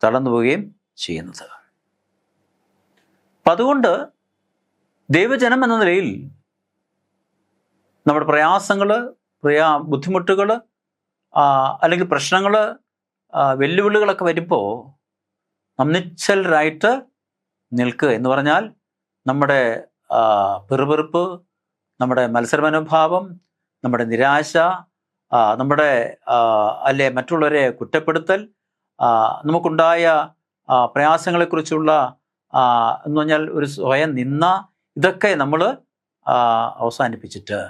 തളർന്നു പോവുകയും ചെയ്യുന്നത്. അപ്പം അതുകൊണ്ട് ദൈവജനം എന്ന നിലയിൽ നമ്മുടെ പ്രയാസങ്ങൾ, ബുദ്ധിമുട്ടുകൾ, അല്ലെങ്കിൽ പ്രശ്നങ്ങൾ, വെല്ലുവിളികളൊക്കെ വരുമ്പോൾ നാം നിശ്ചലരായിട്ട് നിൽക്കുക എന്ന് പറഞ്ഞാൽ നമ്മുടെ പെറുപെറുപ്പ്, നമ്മുടെ മത്സരമനോഭാവം, നമ്മുടെ നിരാശ, നമ്മുടെ അല്ലെ മറ്റുള്ളവരെ കുറ്റപ്പെടുത്തൽ, നമുക്കുണ്ടായ പ്രയാസങ്ങളെക്കുറിച്ചുള്ള എന്ന് പറഞ്ഞാൽ ഒരു സ്വയം നിന്ന, ഇതൊക്കെ നമ്മൾ അവസാനിപ്പിച്ചിട്ട്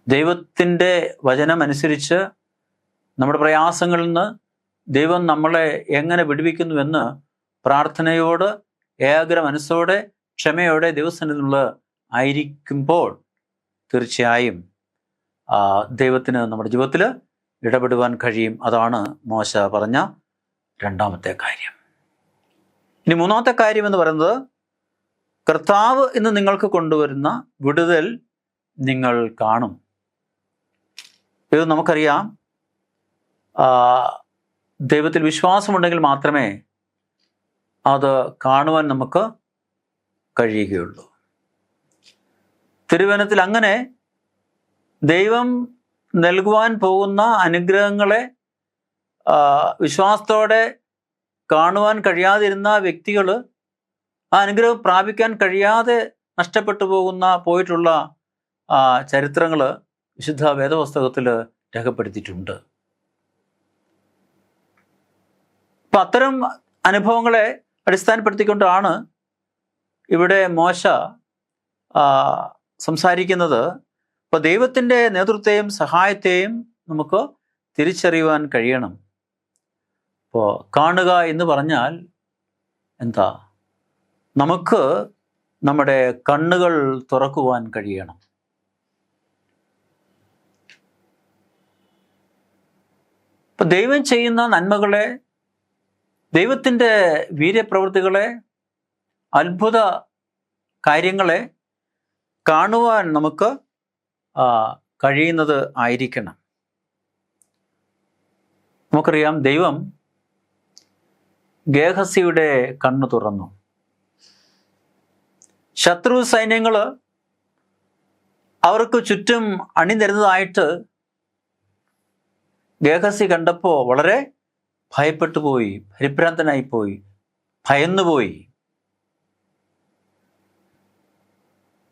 ദൈവത്തിൻ്റെ വചനം അനുസരിച്ച് നമ്മുടെ പ്രയാസങ്ങളിൽ നിന്ന് ദൈവം നമ്മളെ എങ്ങനെ വിടുവിക്കുന്നുവെന്ന് പ്രാർത്ഥനയോട് ഏകാഗ്ര മനസ്സോടെ ക്ഷമയോടെ ദൈവസന്നിധിയിൽ ആയിരിക്കുമ്പോൾ തീർച്ചയായും ദൈവത്തിന് നമ്മുടെ ജീവിതത്തിൽ ഇടപെടുവാൻ കഴിയും. അതാണ് മോശ പറഞ്ഞ രണ്ടാമത്തെ കാര്യം. ഇനി മൂന്നാമത്തെ കാര്യം എന്ന് പറയുന്നത്, കർത്താവ് ഇന്ന് നിങ്ങൾക്ക് കൊണ്ടുവരുന്ന വിടുതൽ നിങ്ങൾ കാണും. ഇത് നമുക്കറിയാം, ദൈവത്തിൽ വിശ്വാസമുണ്ടെങ്കിൽ മാത്രമേ അത് കാണുവാൻ നമുക്ക് കഴിയുകയുള്ളൂ. തിരുവചനത്തിൽ അങ്ങനെ ദൈവം നൽകുവാൻ പോകുന്ന അനുഗ്രഹങ്ങളെ വിശ്വാസത്തോടെ കാണുവാൻ കഴിയാതിരുന്ന വ്യക്തികൾ ആ അനുഗ്രഹം പ്രാപിക്കാൻ കഴിയാതെ നഷ്ടപ്പെട്ടു പോയിട്ടുള്ള ചരിത്രങ്ങൾ വിശുദ്ധ വേദപുസ്തകത്തിൽ രേഖപ്പെടുത്തിയിട്ടുണ്ട്. അപ്പം അത്തരം അനുഭവങ്ങളെ അടിസ്ഥാനപ്പെടുത്തിക്കൊണ്ടാണ് ഇവിടെ മോശ സംസാരിക്കുന്നത്. അപ്പോൾ ദൈവത്തിൻ്റെ നേതൃത്വത്തെയും സഹായത്തെയും നമുക്ക് തിരിച്ചറിയുവാൻ കഴിയണം. അപ്പോൾ കാണുക എന്ന് പറഞ്ഞാൽ എന്താ? നമുക്ക് നമ്മുടെ കണ്ണുകൾ തുറക്കുവാൻ കഴിയണം. ഇപ്പം ദൈവം ചെയ്യുന്ന നന്മകളെ, ദൈവത്തിൻ്റെ വീര്യപ്രവൃത്തികളെ, അത്ഭുത കാര്യങ്ങളെ കാണുവാൻ നമുക്ക് കഴിയുന്നത് ആയിരിക്കണം. നമുക്കറിയാം, ദൈവം ഗേഹസിയുടെ കണ്ണു തുറന്നു. ശത്രു സൈന്യങ്ങൾ അവർക്ക് ചുറ്റും അണിനിരുന്നതായിട്ട് ഗേഹസി കണ്ടപ്പോൾ വളരെ ഭയപ്പെട്ടു പോയി, പരിഭ്രാന്തനായിപ്പോയി, ഭയന്നുപോയി.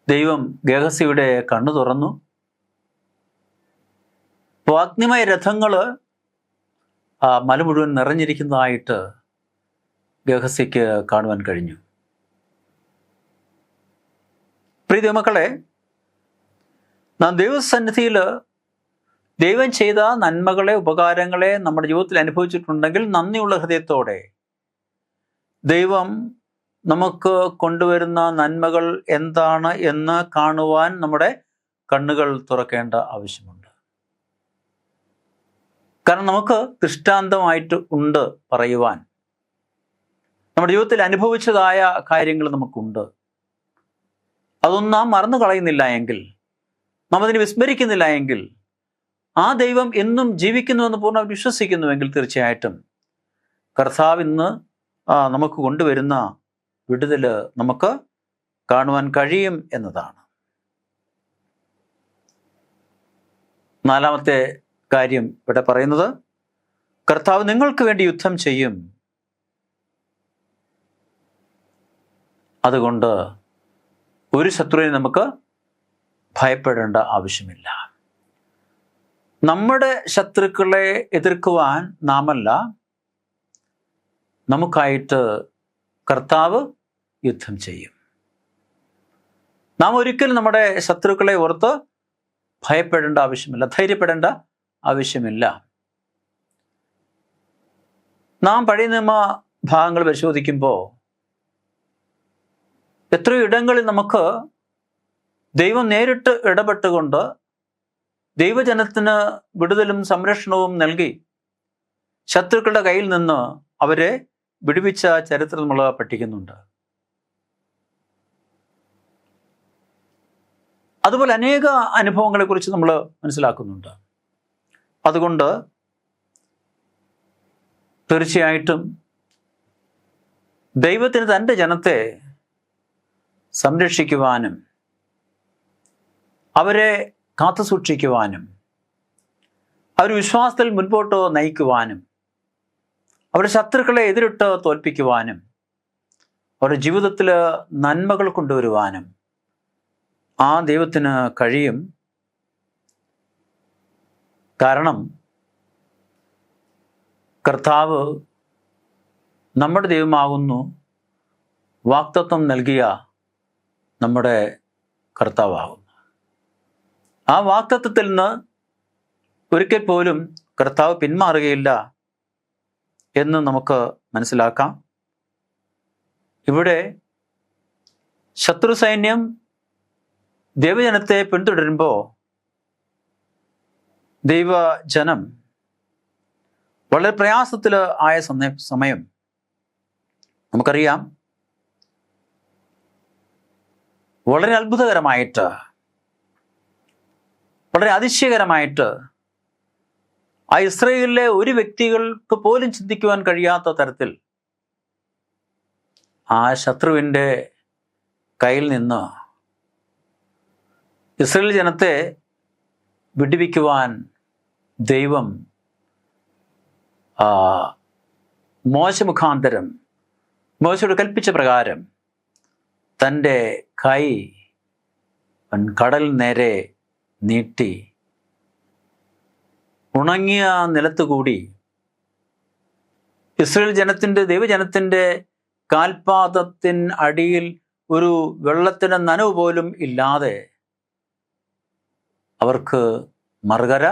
ദൈവം ഗേഹസിയുടെ കണ്ണു തുറന്നു. അഗ്നിമയ രഥങ്ങൾ ആ മല മുഴുവൻ നിറഞ്ഞിരിക്കുന്നതായിട്ട് ഗേഹസിക്ക് കാണുവാൻ കഴിഞ്ഞു. പ്രിയ ദൈവമക്കളെ, നാം ദൈവസന്നിധിയിൽ ദൈവം ചെയ്ത നന്മകളെ, ഉപകാരങ്ങളെ നമ്മുടെ ജീവിതത്തിൽ അനുഭവിച്ചിട്ടുണ്ടെങ്കിൽ നന്ദിയുള്ള ഹൃദയത്തോടെ ദൈവം നമുക്ക് കൊണ്ടുവരുന്ന നന്മകൾ എന്താണ് എന്ന് കാണുവാൻ നമ്മുടെ കണ്ണുകൾ തുറക്കേണ്ട ആവശ്യമുണ്ട്. കാരണം നമുക്ക് ദൃഷ്ടാന്തമായിട്ട് ഉണ്ട് പറയുവാൻ. നമ്മുടെ ജീവിതത്തിൽ അനുഭവിച്ചതായ കാര്യങ്ങൾ നമുക്കുണ്ട്. അതൊന്നും നാം മറന്നു കളയുന്നില്ല എങ്കിൽ, നാം അതിനെ വിസ്മരിക്കുന്നില്ല എങ്കിൽ, ആ ദൈവം എന്നും ജീവിക്കുന്നുവെന്ന് പൂർണ്ണ വിശ്വസിക്കുന്നുവെങ്കിൽ തീർച്ചയായിട്ടും കർത്താവ് ഇന്ന് നമുക്ക് കൊണ്ടുവരുന്ന വിടുതൽ നമുക്ക് കാണുവാൻ കഴിയും എന്നതാണ്. നാലാമത്തെ കാര്യം ഇവിടെ പറയുന്നത്, കർത്താവ് നിങ്ങൾക്ക് വേണ്ടി യുദ്ധം ചെയ്യും. അതുകൊണ്ട് ഒരു ശത്രുവിനെ നമുക്ക് ഭയപ്പെടേണ്ട ആവശ്യമില്ല. നമ്മുടെ ശത്രുക്കളെ എതിർക്കുവാൻ നാമല്ല, നമുക്കായിട്ട് കർത്താവ് യുദ്ധം ചെയ്യും. നാം ഒരിക്കലും നമ്മുടെ ശത്രുക്കളെ ഓർത്ത് ഭയപ്പെടേണ്ട ആവശ്യമില്ല, ധൈര്യപ്പെടേണ്ട ആവശ്യമില്ല. നാം പഴയ നിയമ ഭാഗങ്ങൾ പരിശോധിക്കുമ്പോൾ എത്രയോ ഇടങ്ങളിൽ നമുക്ക് ദൈവം നേരിട്ട് ഇടപെട്ടുകൊണ്ട് ദൈവജനത്തിന് വിടുതലും സംരക്ഷണവും നൽകി ശത്രുക്കളുടെ കയ്യിൽ നിന്ന് അവരെ വിടുവിച്ച ചരിത്രം നമ്മൾ പഠിക്കുന്നുണ്ട്. അതുപോലെ അനേക അനുഭവങ്ങളെ കുറിച്ച് നമ്മൾ മനസ്സിലാക്കുന്നുണ്ട്. അതുകൊണ്ട് തീർച്ചയായിട്ടും ദൈവത്തിന് തൻ്റെ ജനത്തെ സംരക്ഷിക്കുവാനും അവരെ കാത്തു സൂക്ഷിക്കുവാനും അവർ വിശ്വാസത്തിൽ മുൻപോട്ട് നയിക്കുവാനും അവരുടെ ശത്രുക്കളെ എതിരിട്ട് തോൽപ്പിക്കുവാനും അവരുടെ ജീവിതത്തിൽ നന്മകൾ കൊണ്ടുവരുവാനും ആ ദൈവത്തിന് കഴിയും. കാരണം കർത്താവ് നമ്മുടെ ദൈവമാകുന്നു, വാഗ്ദത്തം നൽകിയ നമ്മുടെ കർത്താവാകുന്നു. ആ വാഗ്ദത്തത്തിൽ നിന്ന് ഒരിക്കൽ പോലും കർത്താവ് പിന്മാറുകയില്ല എന്ന് നമുക്ക് മനസ്സിലാക്കാം. ഇവിടെ ശത്രു സൈന്യം ദൈവജനത്തെ പിന്തുടരുമ്പോൾ ദൈവജനം വളരെ പ്രയാസത്തിൽ ആയ സമയം നമുക്കറിയാം. വളരെ അത്ഭുതകരമായിട്ട്, വളരെ അതിശയകരമായിട്ട് ആ ഇസ്രായേലിലെ ഒരു വ്യക്തികൾക്ക് പോലും ചിന്തിക്കുവാൻ കഴിയാത്ത തരത്തിൽ ആ ശത്രുവിൻ്റെ കയ്യിൽ നിന്ന് ഇസ്രായേൽ ജനത്തെ വിടുവിക്കുവാൻ ദൈവം മോശ മുഖാന്തരം മോശയോട് കൽപ്പിച്ച പ്രകാരം തൻ്റെ കൈ കടൽ നേരെ നീട്ടി ഉണങ്ങിയ നിലത്തുകൂടി ഇസ്രായേൽ ജനത്തിൻ്റെ, ദൈവജനത്തിൻ്റെ കാൽപാദത്തിന് അടിയിൽ ഒരു വെള്ളത്തിന് നനവ് പോലും ഇല്ലാതെ അവർക്ക് മറുകര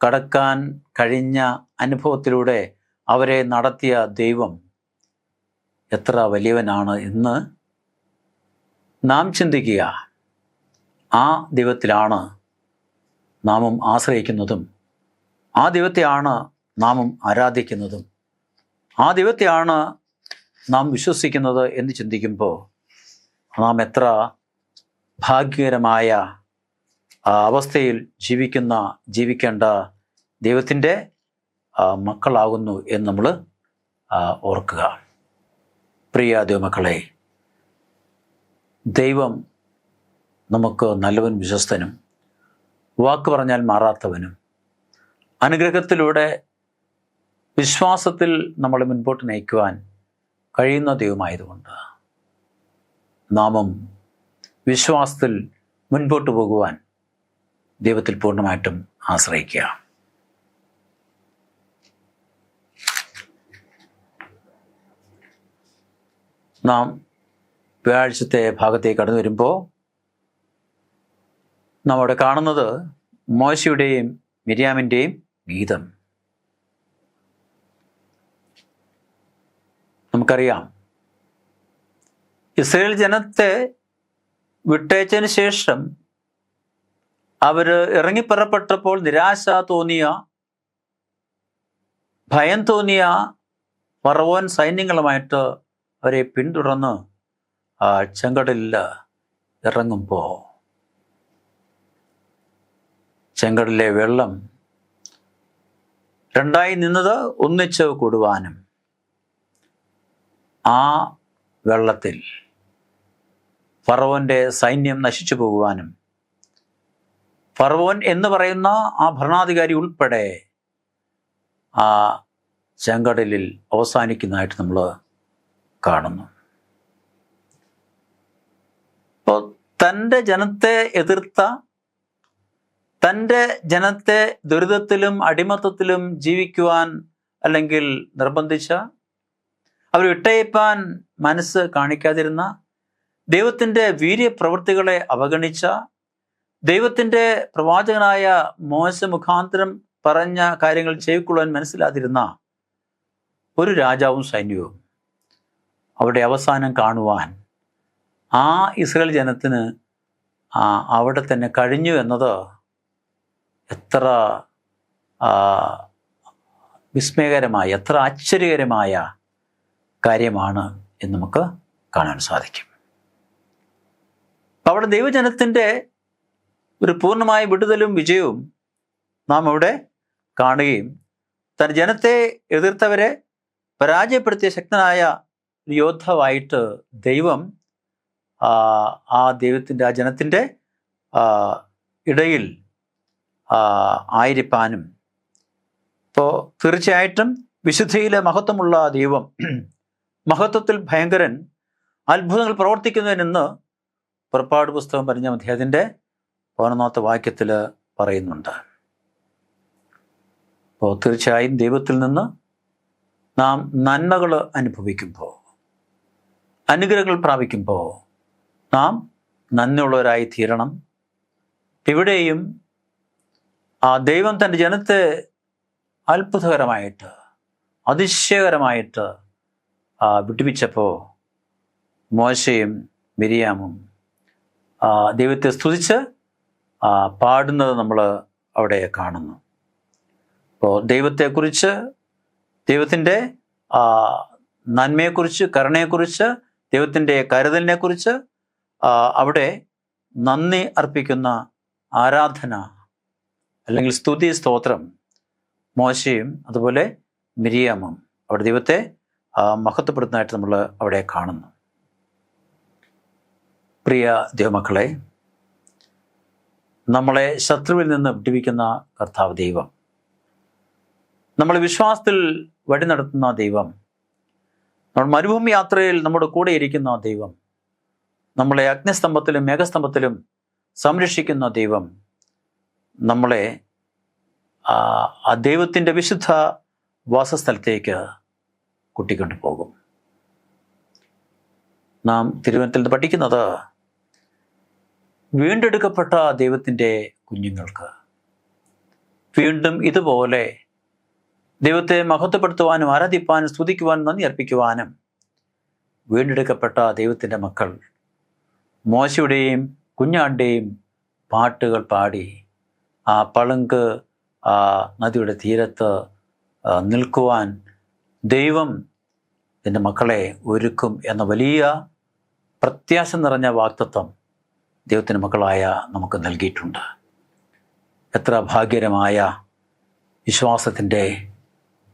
കടക്കാൻ കഴിഞ്ഞ അനുഭവത്തിലൂടെ അവരെ നടത്തിയ ദൈവം എത്ര വലിയവനാണ് എന്ന് നാം ചിന്തിക്കുക. ആ ദൈവത്തിലാണ് നാമും ആശ്രയിക്കുന്നതും, ആ ദൈവത്തെയാണ് നാമും ആരാധിക്കുന്നതും, ആ ദൈവത്തെയാണ് നാം വിശ്വസിക്കുന്നത് എന്ന് ചിന്തിക്കുമ്പോൾ നാം എത്ര ഭാഗ്യകരമായ അവസ്ഥയിൽ ജീവിക്കേണ്ട ദൈവത്തിൻ്റെ മക്കളാകുന്നു എന്ന് നമ്മൾ ഓർക്കുക. പ്രിയ ദൈവമക്കളെ, ദൈവം നമുക്ക് നല്ലവനും വിശ്വസ്തനും വാക്ക് പറഞ്ഞാൽ മാറാത്തവനും അനുഗ്രഹത്തിലൂടെ വിശ്വാസത്തിൽ നമ്മളെ മുൻപോട്ട് നയിക്കുവാൻ കഴിയുന്ന ദൈവമായതുകൊണ്ട് നാമും വിശ്വാസത്തിൽ മുൻപോട്ട് പോകുവാൻ ദൈവത്തിൽ പൂർണ്ണമായിട്ടും ആശ്രയിക്കുക. നാം വ്യാഴാഴ്ചത്തെ ഭാഗത്തേക്ക് കടന്നു വരുമ്പോൾ നാം അവിടെ കാണുന്നത് മോശയുടെയും മിര്യാമിൻ്റെയും ഗീതം. നമുക്കറിയാം, ഇസ്രായേൽ ജനത്തെ വിട്ടയച്ചതിന് ശേഷം അവർ ഇറങ്ങിപ്പുറപ്പെട്ടപ്പോൾ നിരാശ തോന്നിയ, ഭയം തോന്നിയ ഫറവോൻ സൈന്യങ്ങളുമായിട്ട് അവരെ പിന്തുടർന്ന് ചെങ്കടലിൽ ഇറങ്ങുമ്പോൾ ചെങ്കടലിലെ വെള്ളം രണ്ടായി നിന്നത് ഒന്നിച്ച് കൂടുവാനും ആ വെള്ളത്തിൽ ഫറവോൻ്റെ സൈന്യം നശിച്ചു പോകുവാനും ഫറവോൻ എന്ന് പറയുന്ന ആ ഭരണാധികാരി ഉൾപ്പെടെ ആ ചെങ്കടലിൽ അവസാനിക്കുന്നതായിട്ട് നമ്മൾ കാണുന്നു. അപ്പോൾ തൻ്റെ ജനത്തെ എതിർത്ത, തൻ്റെ ജനത്തെ ദുരിതത്തിലും അടിമത്തത്തിലും ജീവിക്കുവാൻ അല്ലെങ്കിൽ നിർബന്ധിച്ച, അവർ വിട്ടയപ്പാൻ മനസ്സ് കാണിക്കാതിരുന്ന, ദൈവത്തിൻ്റെ വീര്യപ്രവൃത്തികളെ അവഗണിച്ച, ദൈവത്തിൻ്റെ പ്രവാചകനായ മോശ മുഖാന്തരം പറഞ്ഞ കാര്യങ്ങൾ ചെവിക്കൊള്ളുവാൻ മനസ്സിലാതിരുന്ന ഒരു രാജാവും സൈന്യവും അവിടെ അവസാനം കാണുവാൻ ആ ഇസ്രായേൽ ജനത്തിന് അവിടെ തന്നെ കഴിഞ്ഞു എന്നത് എത്ര വിസ്മയകരമായ, എത്ര ആശ്ചര്യകരമായ കാര്യമാണ് എന്ന് നമുക്ക് കാണാൻ സാധിക്കും. അവിടെ ദൈവജനത്തിൻ്റെ ഒരു പൂർണ്ണമായ വിടുതലും വിജയവും നാം അവിടെ കാണുകയും തൻ്റെ ജനത്തെ എതിർത്തവരെ പരാജയപ്പെടുത്തിയ ശക്തനായ ഒരു യോദ്ധാവായിട്ട് ദൈവം ആ ദൈവത്തിൻ്റെ, ആ ജനത്തിൻ്റെ ഇടയിൽ ആയിരിക്കാനും, ഇപ്പോൾ തീർച്ചയായിട്ടും വിശുദ്ധിയിലെ മഹത്വമുള്ള ദൈവം, മഹത്വത്തിൽ ഭയങ്കരൻ, അത്ഭുതങ്ങൾ പ്രവർത്തിക്കുന്നതിനെന്ന് പുറപ്പാട് പുസ്തകം 15 അധ്യായത്തിൻ്റെ 11 വാക്യത്തിൽ പറയുന്നുണ്ട്. അപ്പോൾ തീർച്ചയായും ദൈവത്തിൽ നിന്ന് നാം നന്മകൾ അനുഭവിക്കുമ്പോൾ, അനുഗ്രഹങ്ങൾ പ്രാപിക്കുമ്പോൾ നാം നന്ദിയുള്ളവരായി തീരണം. ഇവിടെയും ദൈവം തൻ്റെ ജനത്തെ അത്ഭുതകരമായിട്ട്, അതിശയകരമായിട്ട് വിടുവിച്ചപ്പോൾ മോശയും മിര്യാമും ദൈവത്തെ സ്തുതിച്ച് പാടുന്നത് നമ്മൾ അവിടെ കാണുന്നു. അപ്പോൾ ദൈവത്തെക്കുറിച്ച്, ദൈവത്തിൻ്റെ നന്മയെക്കുറിച്ച്, കരുണയെക്കുറിച്ച്, ദൈവത്തിൻ്റെ കരുതലിനെക്കുറിച്ച് അവിടെ നന്ദി അർപ്പിക്കുന്ന ആരാധന അല്ലെങ്കിൽ സ്തുതി സ്തോത്രം മോശയും അതുപോലെ മിര്യാമും അവിടെ ദൈവത്തെ മഹത്വപ്പെടുത്തുന്നതായിട്ട് നമ്മൾ അവിടെ കാണുന്നു. പ്രിയ ദൈവമക്കളെ, നമ്മളെ ശത്രുവിൽ നിന്ന് വിടുവിക്കുന്ന കർത്താവ് ദൈവം, നമ്മളെ വിശ്വാസത്തിൽ വഴി നടത്തുന്ന ദൈവം, നമ്മൾ മരുഭൂമി യാത്രയിൽ നമ്മുടെ കൂടെ ഇരിക്കുന്ന ദൈവം, നമ്മളെ അഗ്നിസ്തംഭത്തിലും മേഘസ്തംഭത്തിലും സംരക്ഷിക്കുന്ന ദൈവം, നമ്മളെ ആ ദൈവത്തിൻ്റെ വിശുദ്ധ വാസസ്ഥലത്തേക്ക് കൂട്ടിക്കൊണ്ടു പോകും. നാം തിരുവനന്തപുരത്ത് പഠിക്കുന്നത് വീണ്ടെടുക്കപ്പെട്ട ദൈവത്തിൻ്റെ കുഞ്ഞുങ്ങൾക്ക് വീണ്ടും ഇതുപോലെ ദൈവത്തെ മഹത്വപ്പെടുത്തുവാനും ആരാധിപ്പാനും സ്തുതിക്കുവാനും നന്ദി അർപ്പിക്കുവാനും വീണ്ടെടുക്കപ്പെട്ട ദൈവത്തിൻ്റെ മക്കൾ മോശയുടെയും കുഞ്ഞാൻ്റെയും പാട്ടുകൾ പാടി ആ പളുങ്ക് നദിയുടെ തീരത്ത് നിൽക്കുവാൻ ദൈവം എൻ്റെ മക്കളെ ഒരുക്കും എന്ന വലിയ പ്രത്യാശ നിറഞ്ഞ വാഗ്ദത്തം ദൈവത്തിൻ്റെ മക്കളായ നമുക്ക് നൽകിയിട്ടുണ്ട്. എത്ര ഭാഗ്യകരമായ വിശ്വാസത്തിൻ്റെ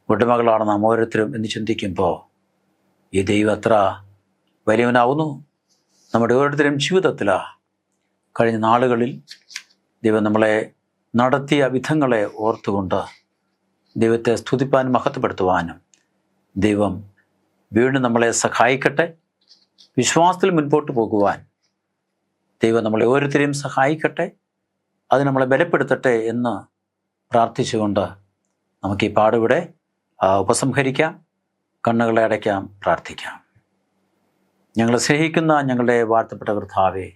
ഉടമകളാണ് നാം ഓരോരുത്തരും എന്ന് ചിന്തിക്കുമ്പോൾ ഈ ദൈവം എത്ര വലിയവനാവുന്നു. നമ്മുടെ ഓരോരുത്തരും ജീവിതത്തിൽ കഴിഞ്ഞ നാളുകളിൽ ദൈവം നമ്മളെ നടത്തിയ വിധങ്ങളെ ഓർത്തുകൊണ്ട് ദൈവത്തെ സ്തുതിപ്പാനും മഹത്വപ്പെടുത്തുവാനും ദൈവം വീണ്ടും നമ്മളെ സഹായിക്കട്ടെ. വിശ്വാസത്തിൽ മുൻപോട്ട് പോകുവാൻ ദൈവം നമ്മളെ ഓരോരുത്തരെയും സഹായിക്കട്ടെ. അത് നമ്മളെ ബലപ്പെടുത്തട്ടെ എന്ന് പ്രാർത്ഥിച്ചുകൊണ്ട് നമുക്ക് ഈ പാടിവിടെ ഉപസംഹരിക്കാം. കണ്ണുകളെ അടയ്ക്കാം, പ്രാർത്ഥിക്കാം. ഞങ്ങളെ സ്നേഹിക്കുന്ന ഞങ്ങളുടെ വാഴ്ത്തപ്പെട്ട കർത്താവേ,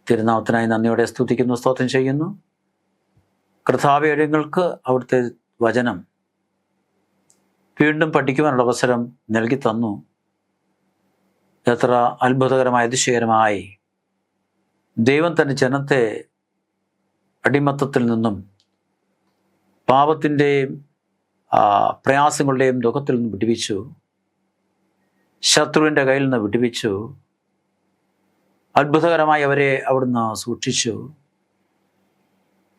തിരുനാമത്തിനായി നന്ദിയോടെ സ്തുതിക്കുന്നു, സ്തോത്രം ചെയ്യുന്നു. കർത്താവേ, ഞങ്ങൾക്ക് അവിടുത്തെ വചനം വീണ്ടും പഠിക്കുവാനുള്ള അവസരം നൽകി തന്നു. എത്ര അത്ഭുതകരമായ അതിശയകരമായി ദൈവം തൻ്റെ ജനത്തെ അടിമത്തത്തിൽ നിന്നും പാപത്തിൻ്റെയും പ്രയാസങ്ങളുടെയും ദുഃഖത്തിൽ നിന്ന് വിടുവിച്ചു. ശത്രുവിൻ്റെ കയ്യിൽ നിന്ന് വിടുവിച്ചു. അത്ഭുതകരമായി അവരെ അവിടുന്ന് സൂക്ഷിച്ചു.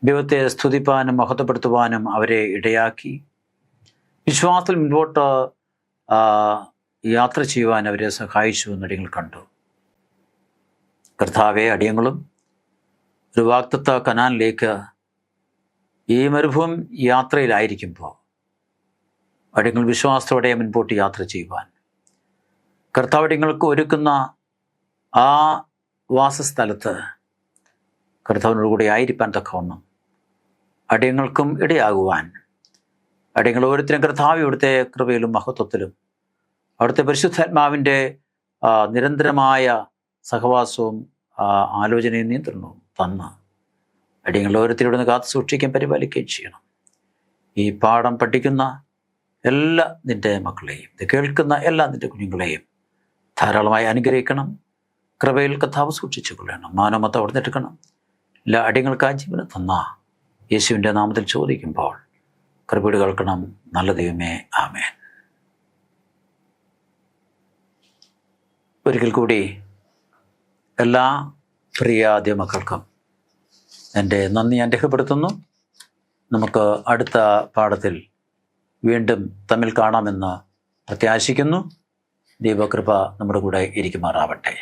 ദൈവത്തെ സ്തുതിപ്പാനും മഹത്വപ്പെടുത്തുവാനും അവരെ ഇടയാക്കി. വിശ്വാസത്തിൽ മുൻപോട്ട് യാത്ര ചെയ്യുവാൻ അവരെ സഹായിച്ചു എന്ന് അടിയങ്ങൾ കണ്ടു. കർത്താവെ, അടിയങ്ങളും ഒരു വാഗ്ദത്ത കനാനിലേക്ക് ഈ മരുഭൂമി യാത്രയിലായിരിക്കുമ്പോൾ അടിയങ്ങൾ വിശ്വാസത്തോടെ മുൻപോട്ട് യാത്ര ചെയ്യുവാൻ കർത്താവ് അടിയങ്ങൾക്ക് ഒരുക്കുന്ന ആ വാസസ്ഥലത്ത് കർത്താവിനോടുകൂടി ആയിരിക്കാൻ തക്കവണ്ണം അടിയങ്ങൾക്കും ഇടയാകുവാൻ അടിയങ്ങൾ ഓരോരുത്തരും കർത്താവ് ഇവിടുത്തെ കൃപയിലും മഹത്വത്തിലും അവിടുത്തെ പരിശുദ്ധാത്മാവിൻ്റെ നിരന്തരമായ സഹവാസവും ആലോചനയും നിയന്ത്രണവും തന്ന് അടിയങ്ങൾ ഓരോരുത്തരും നിന്ന് കാത്തു സൂക്ഷിക്കുകയും പരിപാലിക്കുകയും ചെയ്യണം. ഈ പാഠം പഠിക്കുന്ന എല്ലാ നിൻ്റെ മക്കളെയും, ഇത് കേൾക്കുന്ന എല്ലാ നിൻ്റെ കുഞ്ഞുങ്ങളെയും ധാരാളമായി അനുഗ്രഹിക്കണം. കൃപയിൽ കർത്താവ് സൂക്ഷിച്ചു കൊള്ളണം. മാനവമത്തെ അവിടെ എടുക്കണം. എല്ലാ അടിയങ്ങൾക്ക് ആ ജീവനെ തന്ന യേശുവിൻ്റെ നാമത്തിൽ ചോദിക്കുമ്പോൾ കൃപയോട് കേൾക്കണം. നല്ല ദൈവമേ, ആമേൻ. ഒരിക്കൽ കൂടി എല്ലാ പ്രിയ മക്കൾക്കും എൻ്റെ നന്ദി ഞാൻ രേഖപ്പെടുത്തുന്നു. നമുക്ക് അടുത്ത പാഠത്തിൽ വീണ്ടും തമ്മിൽ കാണാമെന്ന് പ്രത്യാശിക്കുന്നു. ദൈവകൃപ നമ്മുടെ കൂടെ ഇരിക്കുമാറാവട്ടെ.